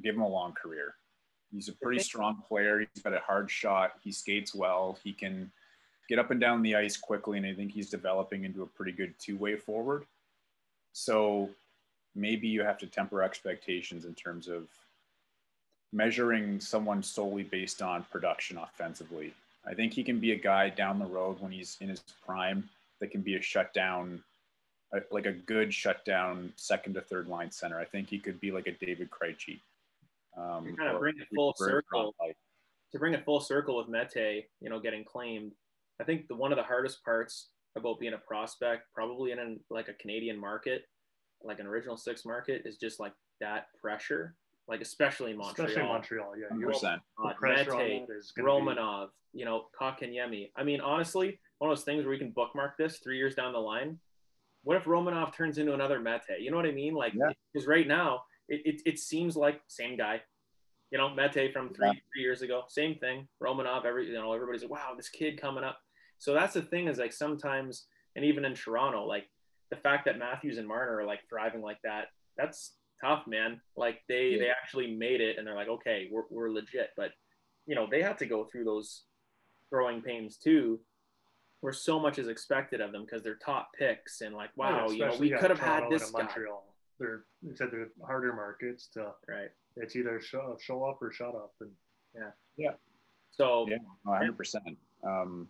E: give him a long career. He's a pretty strong player. He's got a hard shot. He skates well. He can get up and down the ice quickly, and I think he's developing into a pretty good 2-way forward. So maybe you have to temper expectations in terms of measuring someone solely based on production offensively. I think he can be a guy down the road when he's in his prime that can be a shutdown, like a good shutdown 2nd to 3rd line center. I think he could be like a David Krejci.
A: Kind of bring it full circle. To bring it full circle with Mete, getting claimed. I think one of the hardest parts about being a prospect, probably in a Canadian market, like an Original Six market, is just like that pressure. Like, especially in Montreal.
B: Especially Montreal, yeah.
E: 100%.
A: Mete, Romanov, Kotkaniemi. I mean, honestly, one of those things where we can bookmark this 3 years down the line. What if Romanov turns into another Mete? You know what I mean? Like, because right now, it seems like same guy. Mete from three years ago, same thing. Romanov, everybody's like, wow, this kid coming up. So that's the thing, is like sometimes, and even in Toronto, like the fact that Matthews and Marner are like thriving like that, that's tough, man. Like they actually made it, and they're like, okay, we're legit. But they had to go through those growing pains too, where so much is expected of them because they're top picks, and like, wow, we could have had this guy.
B: Montreal. They're harder markets to
A: right.
B: It's either show up or shut up, and
A: So
E: 100%.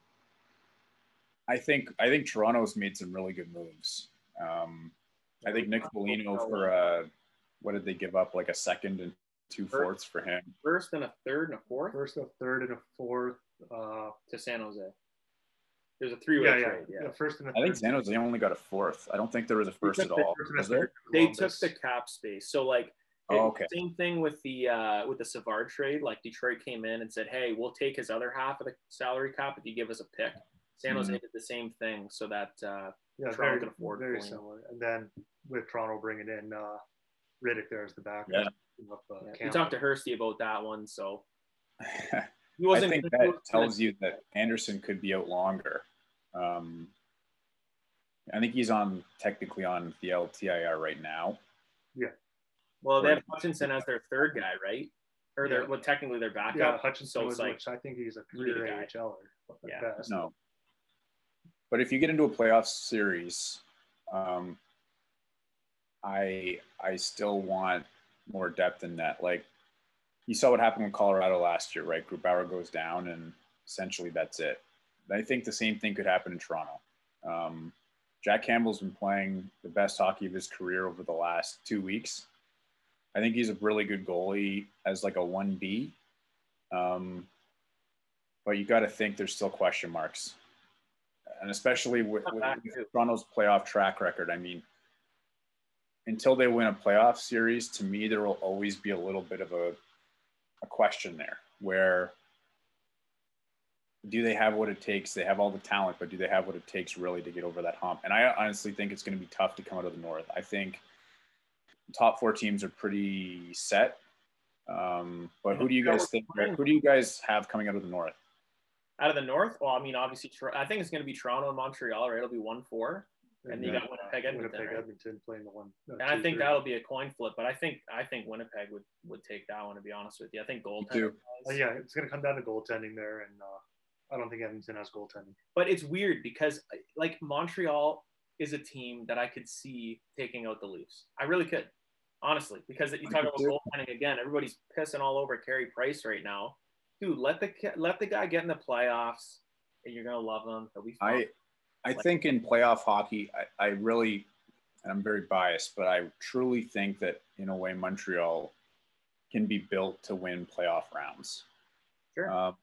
E: I think Toronto's made some really good moves. I think Nick Foligno for what did they give up? Like a 2nd and 2 fourths for him.
A: 1st and a 3rd and a 4th.
B: 1st, a 3rd, and a 4th
A: to San Jose. There's a 3-way trade. Yeah.
B: 1st and a 3rd.
E: I think San Jose only got a 4th. I don't think there was a 1st at all.
A: They took the cap space. So like,
E: okay.
A: Same thing with the Savard trade. Like, Detroit came in and said, hey, we'll take his other half of the salary cap if you give us a pick. San Jose did the same thing, so that Toronto can afford
B: very similar. And then with Toronto bringing in Riddick there as the backup.
E: Yeah.
A: We talked to Hursty about that one, so
E: he wasn't. I think that tells you that Anderson could be out longer. I think he's technically on the LTIR right now.
B: Yeah.
A: Well, they have Hutchinson as their 3rd guy, right? Or technically their backup.
B: Yeah, Hutchinson,
A: so it's like,
B: which I think he's a career AHLer. Best.
E: No. But if you get into a playoff series, I still want more depth in that. Like, you saw what happened with Colorado last year, right? Grubauer goes down, and essentially that's it. I think the same thing could happen in Toronto. Jack Campbell's been playing the best hockey of his career over the last 2 weeks. I think he's a really good goalie as like a 1B. But you got to think there's still question marks. And especially with Toronto's playoff track record. I mean, until they win a playoff series, to me, there will always be a little bit of a question there where do they have what it takes? They have all the talent, but do they have what it takes really to get over that hump? And I honestly think it's going to be tough to come out of the North. I think top 4 teams are pretty set. But who do you guys think? Who do you guys have coming out of the North?
A: Out of the North? Well, I mean, obviously, I think it's going to be Toronto and Montreal, right? It'll be 1-4. And you got Winnipeg, Edmonton
B: playing the one.
A: And I think that'll be a coin flip, but I think Winnipeg would take that one, to be honest with you. I think goaltending.
B: Yeah, it's going to come down to goaltending there, and I don't think Edmonton has goaltending.
A: But it's weird because like Montreal is a team that I could see taking out the Leafs. I really could, honestly, because you talk about goaltending again. Everybody's pissing all over Carey Price right now. Dude, let the guy get in the playoffs, and you're gonna love him. He'll be fun.
E: I think in playoff hockey, I really, and I'm very biased, but I truly think that in a way Montreal can be built to win playoff rounds.
A: Sure.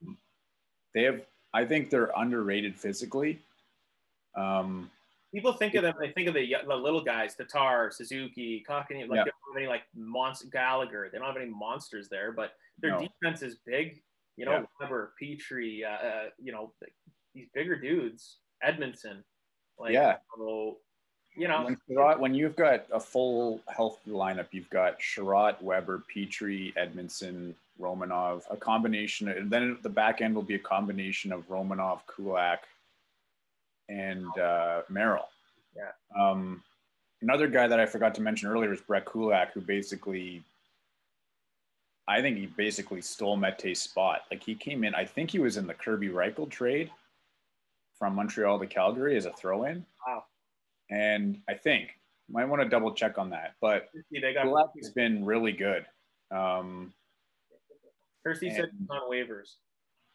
E: I think they're underrated physically.
A: People think of them. They think of the little guys, Tatar, Suzuki, Kotkaniemi, like they don't have any like Gallagher. They don't have any monsters there, but their defense is big. You know, Weber, Petry, these bigger dudes. Edmondson. So, you know.
E: When you've got a full healthy lineup, you've got Sherratt, Weber, Petry, Edmondson, Romanov, a combination. And then the back end will be a combination of Romanov, Kulak, and Merrill.
A: Yeah.
E: Another guy that I forgot to mention earlier is Brett Kulak, who I think he basically stole Mette's spot. Like he came in, I think he was in the Kirby Reichel trade from Montreal to Calgary as a throw-in.
A: Wow.
E: And I think, might want to double check on that, but Kulak has been really good.
A: Hursty said on waivers.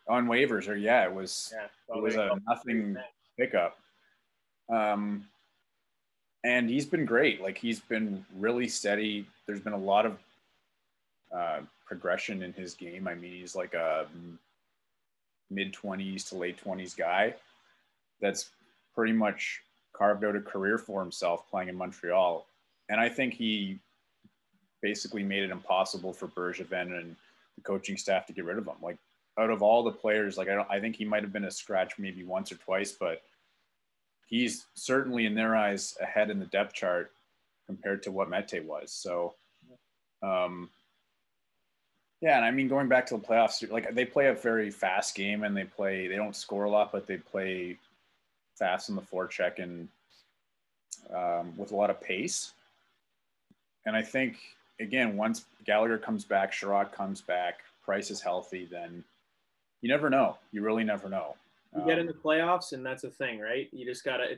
E: On waivers, it was a nothing pickup. And he's been great. Like he's been really steady. There's been a lot of progression in his game. I mean, he's like a mid-20s to late 20s guy that's pretty much carved out a career for himself playing in Montreal. And I think he basically made it impossible for Bergevin and the coaching staff to get rid of him. Like out of all the players, like I think he might have been a scratch maybe once or twice, but he's certainly in their eyes ahead in the depth chart compared to what Mete was. So, and I mean, going back to the playoffs, like they play a very fast game and they don't score a lot, but they play fast on the forecheck and with a lot of pace. And I think, again, once Gallagher comes back, Sherratt comes back, Price is healthy, then you never know. You really never know.
A: You get in the playoffs, and that's the thing, right? You just gotta.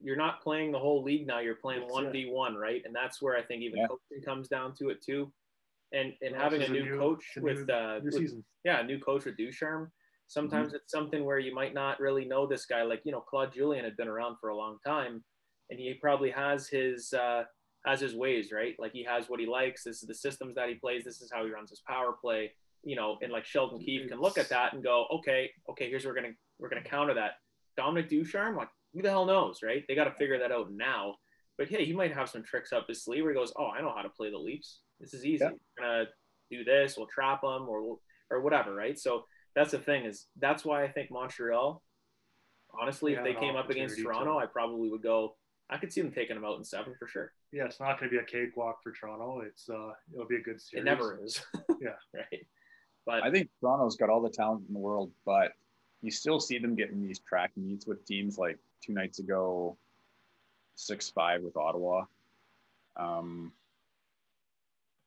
A: You're not playing the whole league now. You're playing 1v1, right? And that's where I think even coaching comes down to it too. And having a new coach with a new coach with Ducharme. Sometimes it's something where you might not really know this guy. Like, Claude Julien had been around for a long time, and he probably has his ways, right? Like he has what he likes. This is the systems that he plays. This is how he runs his power play. And like Sheldon Keefe can look at that and go, okay, here's where we're gonna counter that. Dominic Ducharme, like who the hell knows, right? They got to figure that out now. But hey, he might have some tricks up his sleeve where he goes, oh, I know how to play the Leafs. This is easy. We're gonna do this. We'll trap them or whatever, right? So that's the thing that's why I think Montreal, honestly, if they came up against Toronto, I probably would go. I could see them taking them out in 7 for sure.
B: Yeah, it's not going to be a cakewalk for Toronto. It'll be a good series.
A: It never is.
B: Yeah,
A: right. But
E: I think Toronto's got all the talent in the world, but you still see them getting these track meets with teams like 2 nights ago, 6-5 with Ottawa.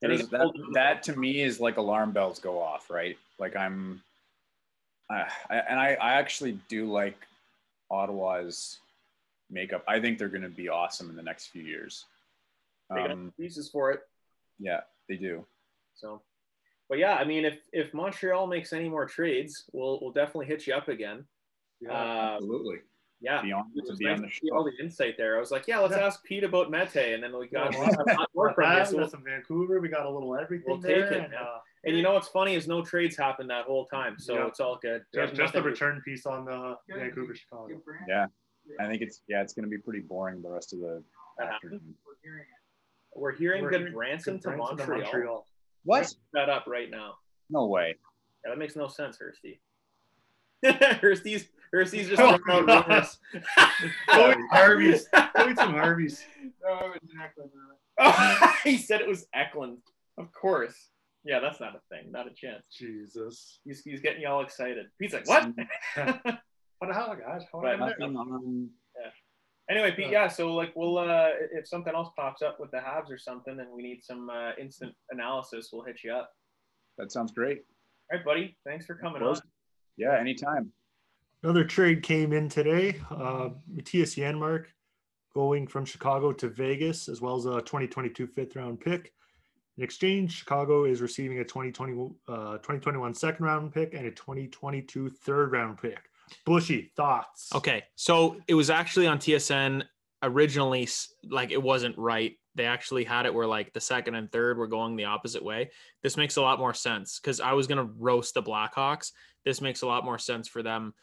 E: That to me is like alarm bells go off, right? Like I actually do like Ottawa's makeup. I think they're going to be awesome in the next few years.
A: They got pieces for it.
E: Yeah, they do.
A: So, but yeah, I mean, if Montreal makes any more trades, we'll definitely hit you up again.
E: Yeah, absolutely.
A: Yeah,
E: be on
A: it was
E: be
A: nice
E: on the
A: to see
E: show.
A: all the insight there. I was like, yeah, let's ask Pete about Mete, and then we got
B: more from that. We got some Vancouver. We got a little everything.
A: We'll take it, man. And you know what's funny is no trades happened that whole time, so it's all good.
B: Just the return piece on the Vancouver Chicago.
E: Yeah, I think it's going to be pretty boring the rest of the afternoon.
A: We're hearing good Branson to Montreal.
E: What?
A: That up right now.
E: No way.
A: Yeah, that makes no sense, Hursty. Hursty's just throwing out rumors.
B: Harvey's. Go eat some Harvey's.
D: No, it was Eklund.
A: He said it was Eklund. Of course. Yeah, that's not a thing. Not a chance.
B: Jesus.
A: He's getting y'all excited. He's like, what?
B: What the hell, guys?
A: Anyway, Pete, so like we'll if something else pops up with the Habs or something and we need some instant analysis, we'll hit you up.
E: That sounds great.
A: All right, buddy. Thanks for coming on.
E: Yeah, anytime.
B: Another trade came in today. Matthias Janmark going from Chicago to Vegas, as well as a 2022 fifth-round pick. In exchange, Chicago is receiving a 2021 second-round pick and a 2022 third-round pick. Buschy, thoughts?
A: Okay, so it was actually on TSN originally, like it wasn't right. They actually had it where like the second and third were going the opposite way. This makes a lot more sense because I was going to roast the Blackhawks. This makes a lot more sense for them.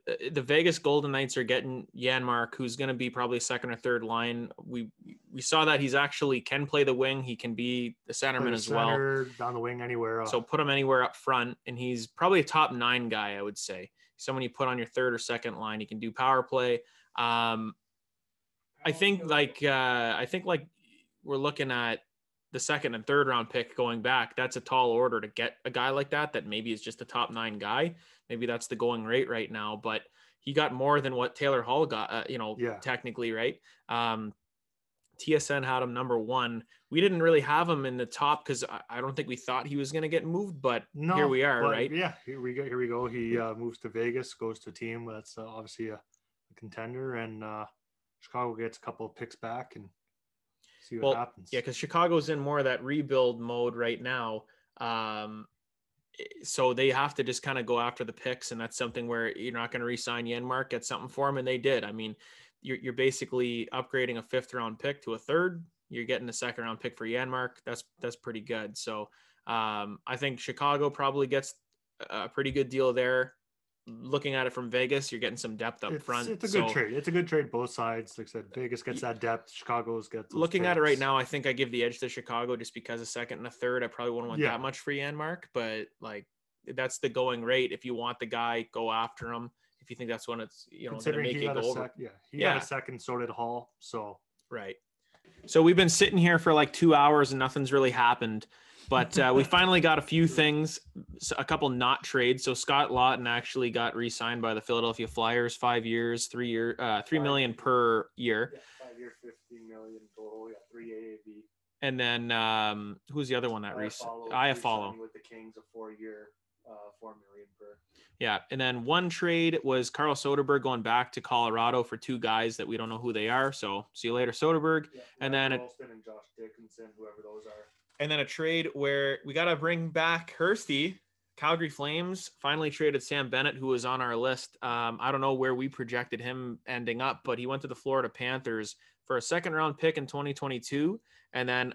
A: The Vegas Golden Knights are getting Janmark, who's going to be probably second or third line. We saw that he's actually can play the wing. He can be the centerman as well.
B: Down the wing anywhere.
A: So put him anywhere up front, and he's probably a top 9 guy, I would say. Someone you put on your third or second line. He can do power play. I think we're looking at the second and third round pick going back. That's a tall order to get a guy like that maybe is just a top 9 guy. Maybe that's the going rate right now, but he got more than what Taylor Hall got, technically, right? TSN had him number 1. We didn't really have him in the top because I don't think we thought he was going to get moved, but here we are, right?
B: Yeah, here we go. He moves to Vegas, goes to a team that's obviously a contender, and Chicago gets a couple of picks back and see what happens. Yeah,
A: because Chicago's in more of that rebuild mode right now. So they have to just kind of go after the picks, and that's something where you're not going to re-sign Janmark, get something for him, and they did. I mean, you're basically upgrading a 5th round pick to a 3rd. You're getting a 2nd round pick for Janmark. That's pretty good. So I think Chicago probably gets a pretty good deal there. Looking at it from Vegas, you're getting some depth up front.
B: It's a good trade. It's a good trade both sides. Like I said, Vegas gets that depth. Chicago's gets.
A: Looking at it right now, I think I give the edge to Chicago just because a 2nd and a 3rd. I probably wouldn't want that much for Janmark, but like that's the going rate. If you want the guy, go after him. If you think that's when it's going to make it go over.
B: He got a 2nd, so did Hall. So
A: right. So we've been sitting here for like 2 hours and nothing's really happened. But we finally got a few things, a couple not trades. So Scott Lawton actually got re-signed by the Philadelphia Flyers, 5 years, $3 million per year.
B: Yeah, 5 years, $50 million total. Yeah, 3 AAV.
A: And then who's the other one that Iafallo
B: with the Kings, a 4-year, $4 million per.
A: Yeah, and then one trade was Carl Soderberg going back to Colorado for 2 guys that we don't know who they are. So see you later, Soderberg.
B: Yeah,
A: and then
B: Rolston and Josh Dickinson, whoever those are.
A: And then a trade where we got to bring back Hursty. Calgary Flames finally traded Sam Bennett, who was on our list. I don't know where we projected him ending up, but he went to the Florida Panthers for a 2nd round pick in 2022. And then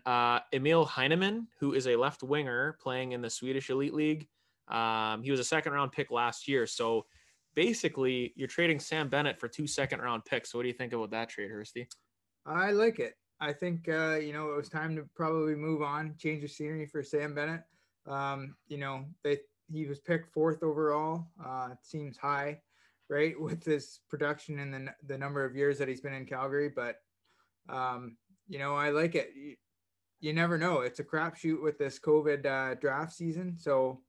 A: Emil Heineman, who is a left winger playing in the Swedish Elite League. He was a 2nd round pick last year. So basically you're trading Sam Bennett for 2 2nd round picks. So what do you think about that trade, Hursty?
D: I like it. I think, it was time to probably move on, change the scenery for Sam Bennett. He was picked 4th overall. It seems high, right, with his production and the number of years that he's been in Calgary. But, I like it. You never know. It's a crapshoot with this COVID draft season. So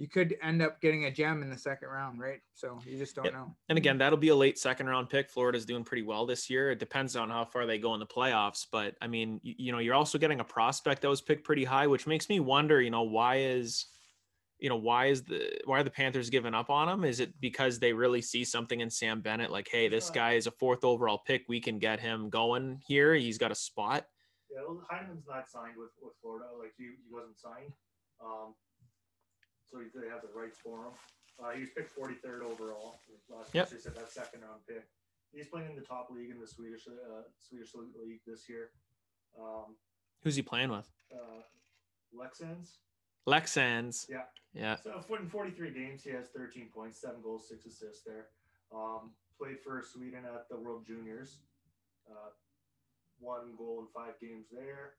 D: you could end up getting a gem in the 2nd round, right? So you just don't know.
A: And again, that'll be a late 2nd round pick. Florida's doing pretty well this year. It depends on how far they go in the playoffs. But I mean, you're also getting a prospect that was picked pretty high, which makes me wonder, why are the Panthers giving up on him? Is it because they really see something in Sam Bennett? Like, hey, this guy is a 4th overall pick. We can get him going here. He's got a spot.
B: Yeah, Heineman's not signed with Florida. Like he wasn't signed. So they have the rights for him. He was picked 43rd overall. Last year, they said that 2nd round pick. He's playing in the top league in the Swedish league this year.
A: Who's he playing with?
B: Leksands.
A: Yeah.
B: So in 43 games, he has 13 points, 7 goals, 6 assists there. Played for Sweden at the World Juniors. 1 goal in 5 games there.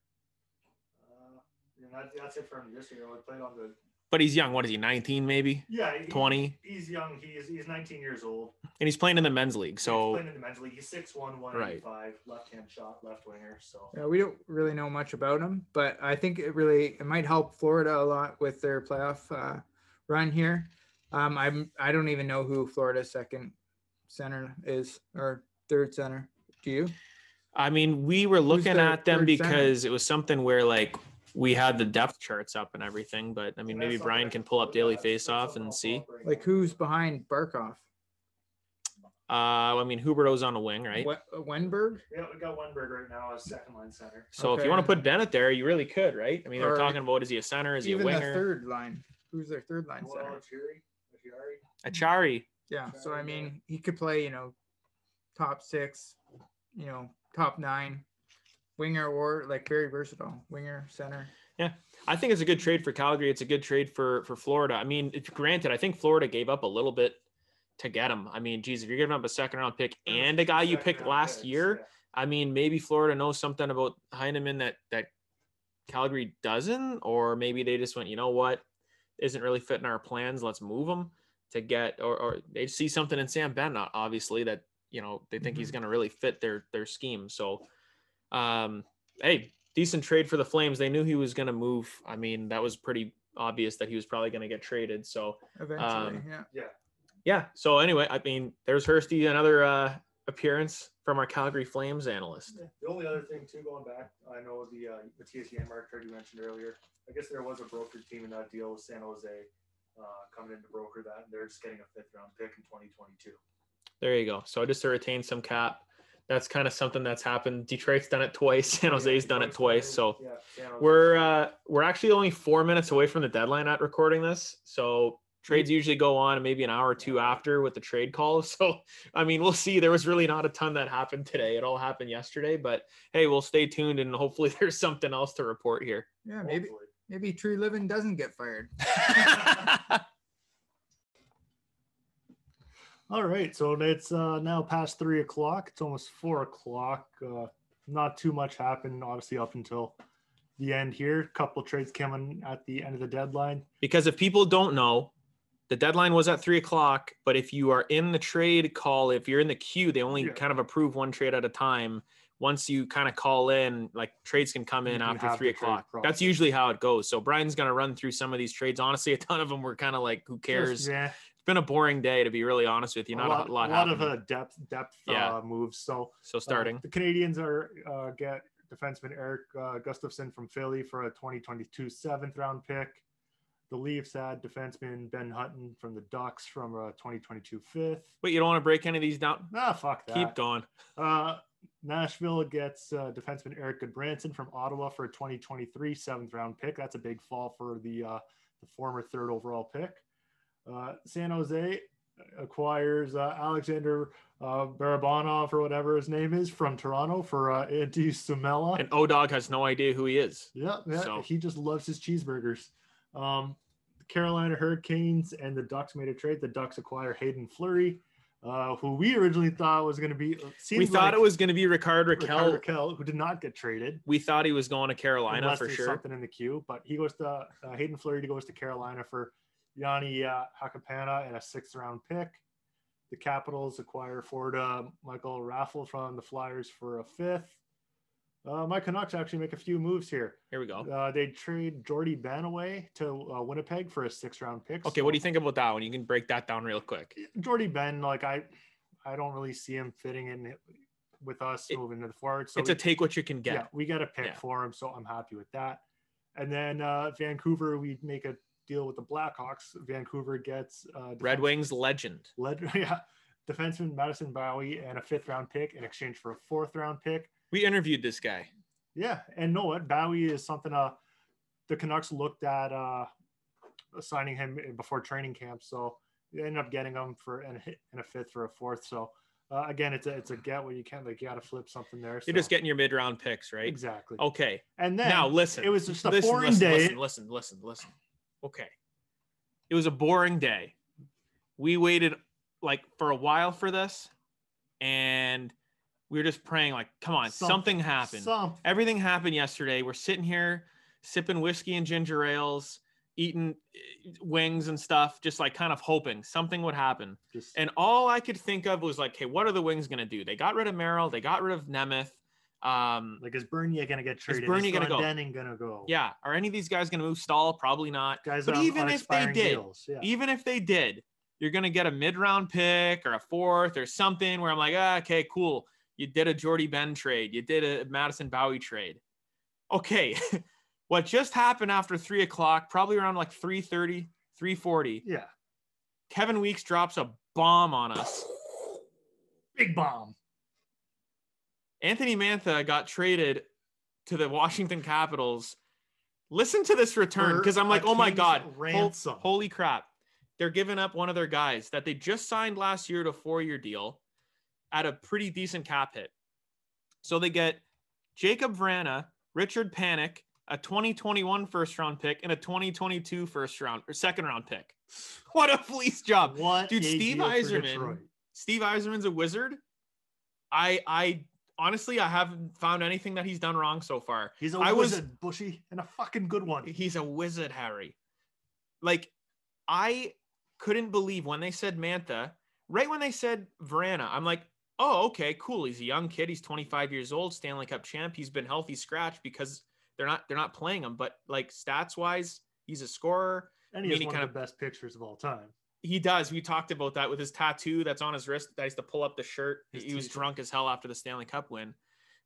B: And that's it for him this year. He played on the.
A: But he's young. What is he? 19 maybe?
B: Yeah,
A: 20.
B: He's young. He's 19 years old.
A: And he's playing in the men's league. So
B: he's playing in the men's league. He's 6'1", 185, left-hand shot, left winger. So
D: yeah, we don't really know much about him, but I think it might help Florida a lot with their playoff run here. I don't even know who Florida's second center is or third center. Do you?
A: I mean, we were looking at them because it was something where like we had the depth charts up and everything, but I mean, maybe Brian can pull up Daily Faceoff and see.
D: Like who's behind Barkov?
A: I mean, Huberto's on a wing, right?
D: Wenberg?
B: Yeah, we got Wenberg right now as second line center.
A: So if you want to put Bennett there, you really could, right? I mean, they're talking about, is he a center? Is he a winger?
D: Even the third line. Who's their third line center?
A: Achari.
D: Yeah. So, I mean, he could play, top 6, top 9, winger or like very versatile winger, center.
A: Yeah. I think it's a good trade for Calgary. It's a good trade for Florida. I mean, granted, I think Florida gave up a little bit to get him. I mean, geez, if you're giving up a second round pick and a guy you picked last year, I mean, maybe Florida knows something about Heineman that Calgary doesn't, or maybe they just went, you know what, isn't really fitting our plans. Let's move him to get, or they see something in Sam Bennett, obviously, that, they think he's going to really fit their scheme. So, hey, decent trade for the Flames. They knew he was going to move. I mean, that was pretty obvious that he was probably going to get traded. So
D: eventually,
A: yeah. So anyway, I mean, there's Hursty, another appearance from our Calgary Flames analyst.
B: The only other thing too, going back, I know the Matthias Janmark trade you mentioned earlier. I guess there was a broker team in that deal with San Jose coming in to broker that, and they're just getting a 5th round pick in 2022.
A: There you go. So just to retain some cap. That's kind of something that's happened. Detroit's done it twice. San Jose's done it twice. So we're actually only 4 minutes away from the deadline at recording this. So trades usually go on maybe an hour or two after with the trade call. So, I mean, we'll see. There was really not a ton that happened today. It all happened yesterday, but hey, we'll stay tuned and hopefully there's something else to report here.
D: Yeah, maybe Tree Living doesn't get fired.
B: All right, so it's now past 3 o'clock. It's almost 4 o'clock. Not too much happened, obviously, up until the end here. A couple trades coming at the end of the deadline.
A: Because if people don't know, the deadline was at 3 o'clock, but if you are in the trade call, if you're in the queue, they only kind of approve one trade at a time. Once you kind of call in, like trades can come in after 3 o'clock. That's usually how it goes. So Brian's going to run through some of these trades. Honestly, a ton of them were kind of like, who cares? It's been a boring day, to be really honest with you. Not a lot
B: of depth moves. So
A: starting.
B: The Canadians get defenseman Eric Gustafsson from Philly for a 2022 7th round pick. The Leafs had defenseman Ben Hutton from the Ducks from a 2022 5th.
A: Wait, you don't want to break any of these down?
B: Fuck that.
A: Keep going.
B: Nashville gets defenseman Eric Goodbranson from Ottawa for a 2023 7th round pick. That's a big fall for the former 3rd overall pick. San Jose acquires Alexander Barabanov or whatever his name is from Toronto for Antti Sumela.
A: And O-Dog has no idea who he is.
B: Yeah, so. He just loves his cheeseburgers. The Carolina Hurricanes and the Ducks made a trade. The Ducks acquire Hayden Fleury, who we originally thought was going to be.
A: We thought it was going to be Rickard Rakell,
B: who did not get traded.
A: We thought he was going to Carolina
B: unless
A: for
B: there's
A: sure.
B: Something in the queue, but he goes to Hayden Fleury goes to Carolina for Yanni Hakapana and a 6th round pick. The Capitals acquire forward Michael Raffle from the Flyers for a 5th. My Canucks actually make a few moves here.
A: Here we go.
B: They trade Jordy Ben away to Winnipeg for a 6th round pick.
A: Okay, so, what do you think about that one? You can break that down real quick.
B: Jordy Ben, like I don't really see him fitting in with us moving to the forward. So
A: it's a take what you can get.
B: Yeah, we got a pick for him, so I'm happy with that. And then Vancouver, we make a deal with the Blackhawks. Vancouver gets
A: Red Wings legend.
B: Defenseman Madison Bowie and a 5th round pick in exchange for a 4th round pick.
A: We interviewed this guy.
B: Yeah, and know what? Bowie is something the Canucks looked at signing him before training camp, so they ended up getting him for and a 5th for a 4th. So Again, it's a get where you can't, like, you got to flip something there.
A: You're just getting your mid-round picks, right?
B: Exactly.
A: Okay.
B: And then
A: now listen,
B: it was just a boring day.
A: Listen. Okay. It was a boring day. We waited like for a while for this, and we were just praying, like, come on, something happened. Everything happened yesterday. We're sitting here sipping whiskey and ginger ales, eating wings and stuff, just like kind of hoping something would happen. And all I could think of was like, hey, what are the Wings going to do? They got rid of Merrill. They got rid of Nemeth.
B: Like, is Bernier going to get traded?
A: Is Bernier going to go?
B: Denning going to go?
A: Yeah. Are any of these guys going to move? Stahl? Probably not.
B: Guys,
A: but even if they did, you're going to get a mid-round pick or a fourth or something where I'm like, okay, cool. You did a Jordy Ben trade. You did a Madison Bowie trade. Okay. What just happened after 3 o'clock, probably around like 3:30, 3:40.
B: Yeah.
A: Kevin Weeks drops a bomb on us.
B: Big bomb.
A: Anthony Mantha got traded to the Washington Capitals. Listen to this return, because I'm like, oh my God, holy crap. They're giving up one of their guys that they just signed last year to a 4-year deal at a pretty decent cap hit. So they get Jacob Vrana, Richard Panik, a 2021 first-round pick, and a 2022 second-round pick. What a fleece job. Dude, Steve Yzerman. Steve Yzerman's a wizard. I honestly, I haven't found anything that he's done wrong so far.
B: He's a wizard, Buschy, and a fucking good one.
A: He's a wizard, Harry. Like, I couldn't believe when they said Mantha, right when they said Vrana, I'm like, oh, okay, cool. He's a young kid. He's 25 years old, Stanley Cup champ. He's been healthy scratch because they're not playing him, but like stats wise, he's a scorer.
B: And he has one of the best pictures of all time.
A: He does. We talked about that with his tattoo that's on his wrist. That used to pull up the shirt. He was drunk as hell after the Stanley Cup win.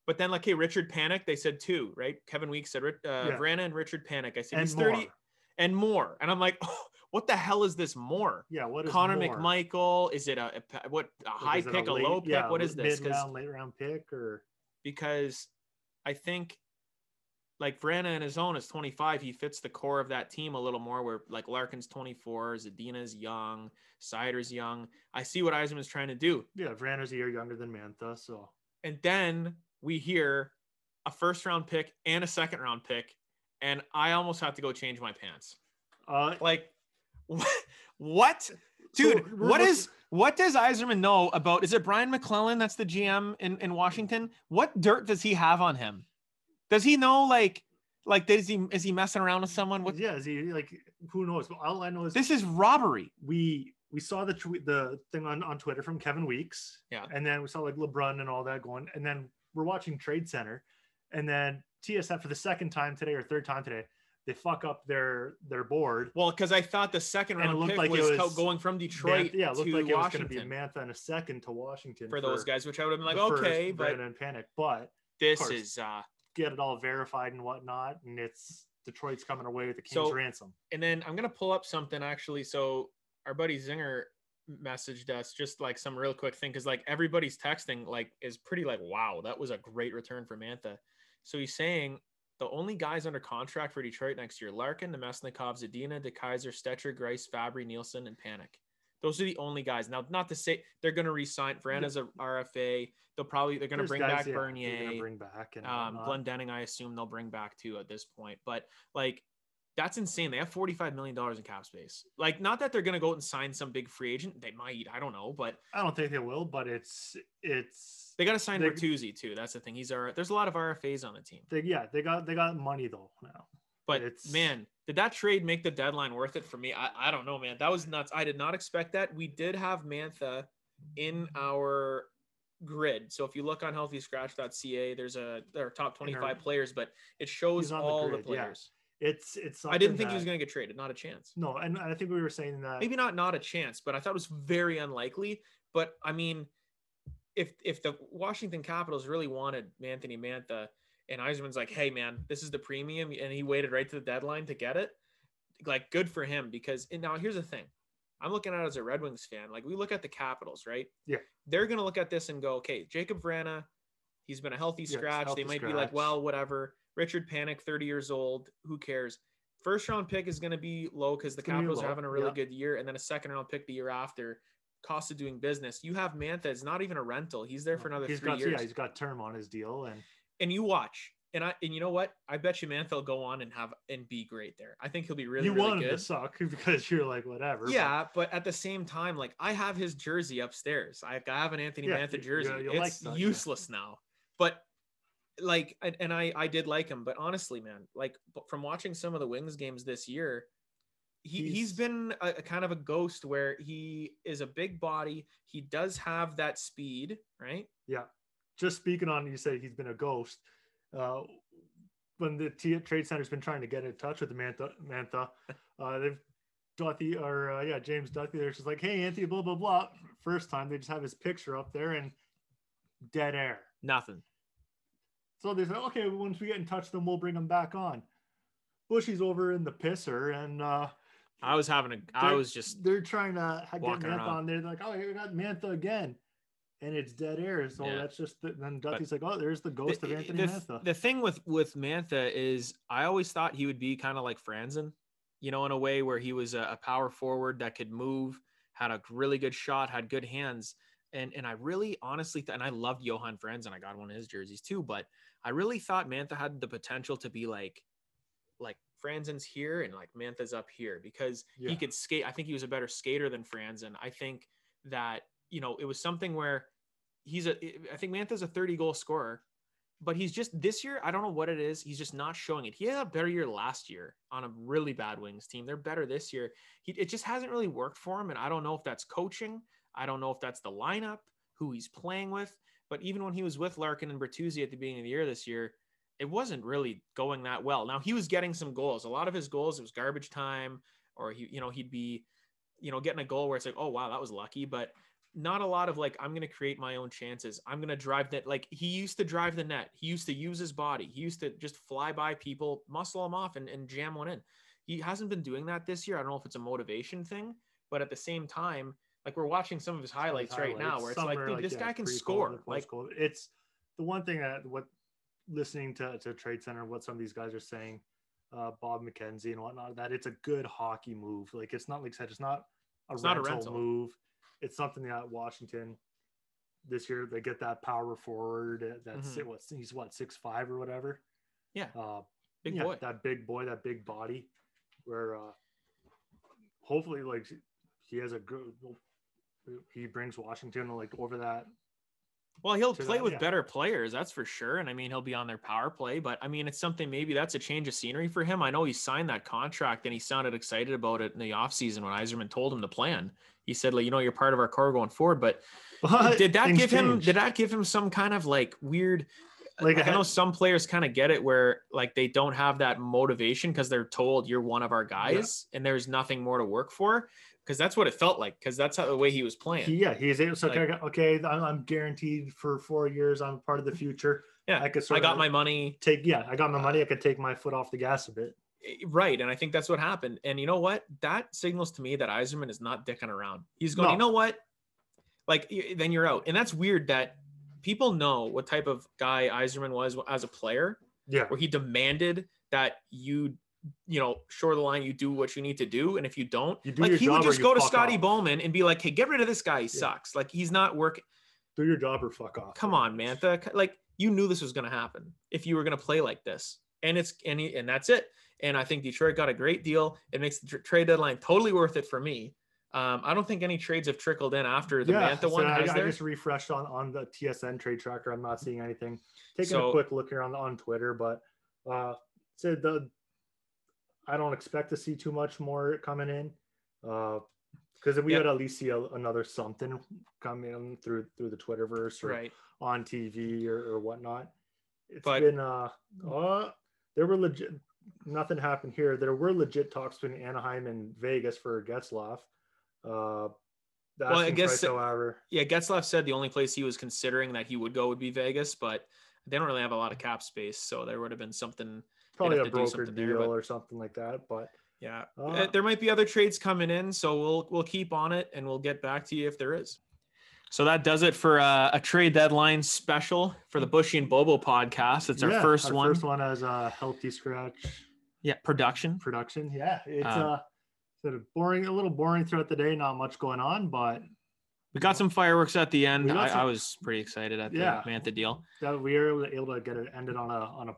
A: But then, like, hey, Richard Panik, they said 2, right? Kevin Weeks said Vrana and Richard Panik. I said he's 30 and more. And I'm like, oh, what the hell is this more?
B: Yeah, what is
A: Connor
B: more?
A: McMichael? Is it a high pick, a low pick? Yeah, what is this?
B: Mid-round, late-round pick? Or
A: because I think, like, Vrana in his own is 25. He fits the core of that team a little more, where like Larkin's 24, Zadina's young, Sider's young. I see what Yzerman's trying to do.
B: Yeah, Vrana's a year younger than Mantha, so. And
A: then we hear a first-round pick and a second-round pick, and I almost have to go change my pants. Like, what? Dude, so what does Yzerman know about? Is it Brian McClellan that's the GM in Washington? What dirt does he have on him? Does he know, like, is he messing around with someone?
B: Is he, like, who knows? All I know is
A: this is robbery.
B: We saw the thing on Twitter from Kevin Weeks.
A: Yeah.
B: And then we saw, like, LeBrun and all that going. And then we're watching Trade Center. And then TSN for the second time today or third time today, they fuck up their board.
A: Well, because I thought the second round pick was going from Detroit to
B: it looked like
A: Washington.
B: It was going to be Mantha and a second to Washington.
A: For those guys, which I would have been like, okay, but
B: and Panik. But
A: this is...
B: get it all verified and whatnot, and it's Detroit's coming away with the King's ransom.
A: And then I'm gonna pull up something actually. So our buddy Zinger messaged us just like some real quick thing, because like everybody's texting like is pretty like, wow, that was a great return for Mantha. So he's saying the only guys under contract for Detroit next year: Larkin, Nemesnikov, Zadina, DeKaiser, Stetcher, Grice, Fabry, Nielsen, and Panik. Those are the only guys. Now, not to say they're going to re-sign. Vrana's a RFA. They're going to bring back Bernier.
B: They're going to bring back
A: Glenn Denning, I assume they'll bring back too at this point. But like, that's insane. They have $45 million in cap space. Like, not that they're going to go out and sign some big free agent. They might. I don't know, but
B: I don't think they will. But it's
A: they got to sign Bertuzzi too. That's the thing. There's a lot of RFAs on the team.
B: They got money though now.
A: But man, did that trade make the deadline worth it for me? I don't know, man. That was nuts. I did not expect that. We did have Mantha in our grid. So if you look on healthyscratch.ca, there are top 25 players, but it shows all the players.
B: Yeah. It's
A: I didn't think he was going to get traded. Not a chance.
B: No, and I think we were saying that
A: maybe not a chance, but I thought it was very unlikely. But I mean, if the Washington Capitals really wanted Anthony Mantha, and Yzerman's like, hey, man, this is the premium. And he waited right to the deadline to get it. Like, good for him. Because now here's the thing. I'm looking at it as a Red Wings fan. Like, we look at the Capitals, right?
B: Yeah.
A: They're going to look at this and go, okay, Jacob Vrana, he's been a healthy scratch. They might be like, well, whatever. Richard Panik, 30 years old. Who cares? First round pick is going to be low because the Capitals are having a really good year. And then a second round pick the year after. cost of doing business. You have Mantha. It's not even a rental. He's there for another 3 years.
B: Yeah, he's got term on his deal,
A: and you watch. And you know what? I bet you Mantha will go on and be great there. I think he'll be really, really good. You want him to
B: suck because you're like, whatever.
A: Yeah, but at the same time, like, I have his jersey upstairs. I have an Anthony Mantha jersey. It's useless now. But like, and I did like him. But honestly, man, like, from watching some of the Wings games this year, he's been a kind of a ghost where he is a big body. He does have that speed, right?
B: Yeah. Just speaking on, you say he's been a ghost. When the Trade Center's been trying to get in touch with the Mantha, they've James Duthie. They're just like, hey, Anthony, blah blah blah. First time they just have his picture up there and dead air,
A: nothing.
B: So they said, okay, once we get in touch, then we'll bring him back on. Bushy's over in the pisser, and they're trying to get Mantha on there. They're like, oh, we got Mantha again. And it's dead air. So that's just then Duthie's like, oh, there's the ghost of Anthony Mantha.
A: The thing with Mantha is I always thought he would be kind of like Franzen, in a way where he was a power forward that could move, had a really good shot, had good hands. And I really honestly and I loved Johan Franzen. I got one of his jerseys too, but I really thought Mantha had the potential to be like Franzen's here and like Mantha's up here because he could skate. I think he was a better skater than Franzen. I think that, it was something where I think Mantha's a 30-goal scorer, but he's just this year, I don't know what it is. He's just not showing it. He had a better year last year on a really bad Wings team. They're better this year. It just hasn't really worked for him. And I don't know if that's coaching. I don't know if that's the lineup, who he's playing with. But even when he was with Larkin and Bertuzzi at the beginning of the year this year, it wasn't really going that well. Now, he was getting some goals. A lot of his goals, it was garbage time, or he'd be, getting a goal where it's like, oh, wow, that was lucky. But not a lot of like, I'm going to create my own chances. I'm going to drive that. Like, he used to drive the net. He used to use his body. He used to just fly by people, muscle them off and jam one in. He hasn't been doing that this year. I don't know if it's a motivation thing, but at the same time, like, we're watching some of his highlights right now where it's like, dude, this guy can score. Like,
B: it's the one thing that listening to Trade Center, what some of these guys are saying, Bob McKenzie and whatnot, that it's a good hockey move. Like, it's not, like I said, it's not a rental move. It's something that Washington this year, they get that power forward. That's he's 6'5" or whatever.
A: Yeah. Big boy.
B: That big boy, that big body, where hopefully, like, he brings Washington like over that.
A: Well, he'll play with better players, that's for sure. And I mean, he'll be on their power play, but I mean, it's something, maybe that's a change of scenery for him. I know he signed that contract and he sounded excited about it in the offseason when Yzerman told him to plan. He said, like, you're part of our core going forward, but did that give him some kind of like weird, like I know some players kind of get it where like they don't have that motivation because they're told you're one of our guys and there's nothing more to work for. Because that's what it felt like. Because that's how the way he was playing.
B: He's able. So like, okay, I'm guaranteed for 4 years. I'm part of the future.
A: Yeah, I got my money.
B: I got my money. I could take my foot off the gas a bit.
A: Right, and I think that's what happened. And you know what? That signals to me that Yzerman is not dicking around. He's going, you know what? Like, then you're out. And that's weird that people know what type of guy Yzerman was as a player.
B: Yeah,
A: where he demanded that you shore the line, you do what you need to do. And if you don't, he would just go to Scotty Bowman and be like, hey, get rid of this guy. He sucks. Like, he's not working.
B: Do your job or fuck off.
A: Come on, Mantha. Like, you knew this was going to happen if you were going to play like this. And that's it. And I think Detroit got a great deal. It makes the trade deadline totally worth it for me. I don't think any trades have trickled in after the Mantha one. I
B: just refreshed on the TSN trade tracker. I'm not seeing anything. Taking a quick look here on Twitter, but I don't expect to see too much more coming in because we would at least see another something come in through the Twitterverse or on TV or whatnot. Been there were legit, nothing happened here. There were legit talks between Anaheim and Vegas for Getzlaf.
A: I guess, however, Getzlaf said the only place he was considering that he would go would be Vegas, but they don't really have a lot of cap space, so there would have been something.
B: Probably a broker deal or something like that, but
A: there might be other trades coming in, so we'll keep on it and we'll get back to you if there is. So that does it for a trade deadline special for the Buschy and Bobo podcast. It's our first one.
B: First one as a healthy scratch.
A: Yeah, production.
B: Yeah, it's sort of boring, a little boring throughout the day. Not much going on, but
A: We got some fireworks at the end. I was pretty excited at the Mantha deal.
B: That we were able to get it ended on a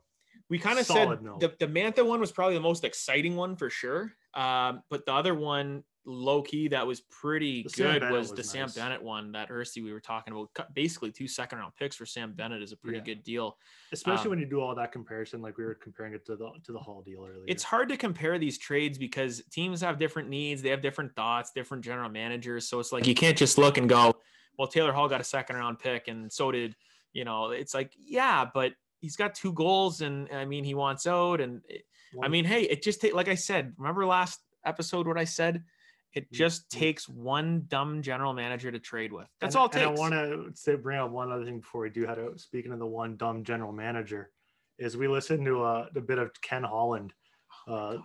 A: we kind of said the Mantha one was probably the most exciting one for sure. But the other one, low key, that was pretty good was the Sam Bennett one, that Hursty we were talking about. Basically 2 second-round picks for Sam Bennett is a pretty good deal.
B: Especially when you do all that comparison, like we were comparing it to the Hall deal earlier.
A: It's hard to compare these trades because teams have different needs. They have different thoughts, different general managers. So it's like, you can't just look and go, well, Taylor Hall got a second-round pick and so did, it's like, yeah, but he's got 2 goals and I mean, he wants out. And hey, it just like I said, remember last episode what I said? It just takes one dumb general manager to trade with. That's all it takes.
B: And I want to bring up one other thing before we do head out. Speaking of the one dumb general manager, is we listened to a bit of Ken Holland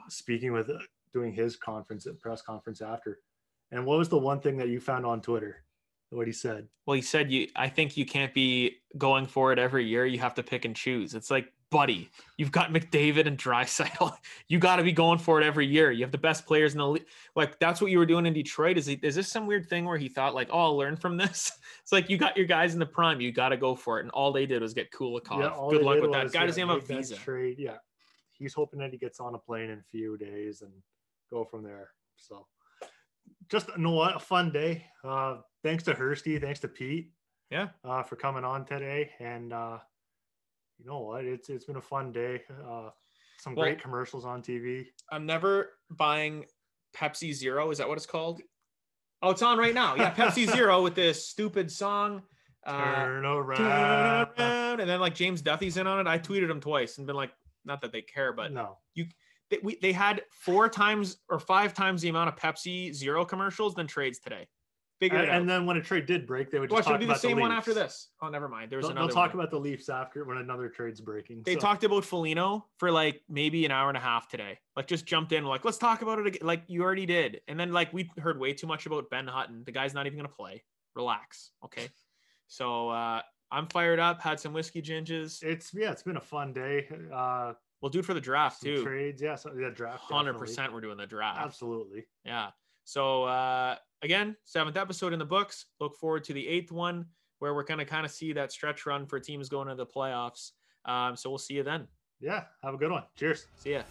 B: speaking with doing his press conference after. And what was the one thing that you found on Twitter? What he said?
A: Well, he said, I think you can't be going for it every year. You have to pick and choose. It's like, buddy, you've got McDavid and Draisaitl. You got to be going for it every year. You have the best players in the league. Like, that's what you were doing in Detroit. Is this some weird thing where he thought like, oh, I'll learn from this? It's like, you got your guys in the prime. You got to go for it. And all they did was get Kulikov. Yeah, good luck with that. Guy doesn't have a visa.
B: Trade. Yeah. He's hoping that he gets on a plane in a few days and go from there. So just, a fun day. Thanks to Hursty. Thanks to Pete.
A: Yeah.
B: For coming on today. And, you know what? It's been a fun day. Some great commercials on TV.
A: I'm never buying Pepsi Zero. Is that what it's called? Oh, it's on right now. Yeah, Pepsi Zero with this stupid song.
B: Turn around.
A: And then like James Duthie's in on it. I tweeted him twice and been like, not that they care, but
B: no.
A: They had 4 times or 5 times the amount of Pepsi Zero commercials than trades today.
B: And then when a trade did break, they would just talk about the Leafs.
A: Same one after this. Oh, never mind. There's another.
B: They'll talk about the Leafs after when another trade's breaking.
A: They talked about Foligno for like maybe an hour and a half today. Like just jumped in, like let's talk about it again. Like you already did, and then like we heard way too much about Ben Hutton. The guy's not even gonna play. Relax, okay? So I'm fired up. Had some whiskey ginges.
B: It's been a fun day.
A: We'll do it for the draft too.
B: Trades, yeah. So the draft.
A: 100%. We're doing the draft.
B: Absolutely.
A: Yeah. So again, 7th episode in the books. Look forward to the 8th one where we're going to kind of see that stretch run for teams going to the playoffs. So we'll see you then.
B: Yeah. Have a good one. Cheers.
A: See ya.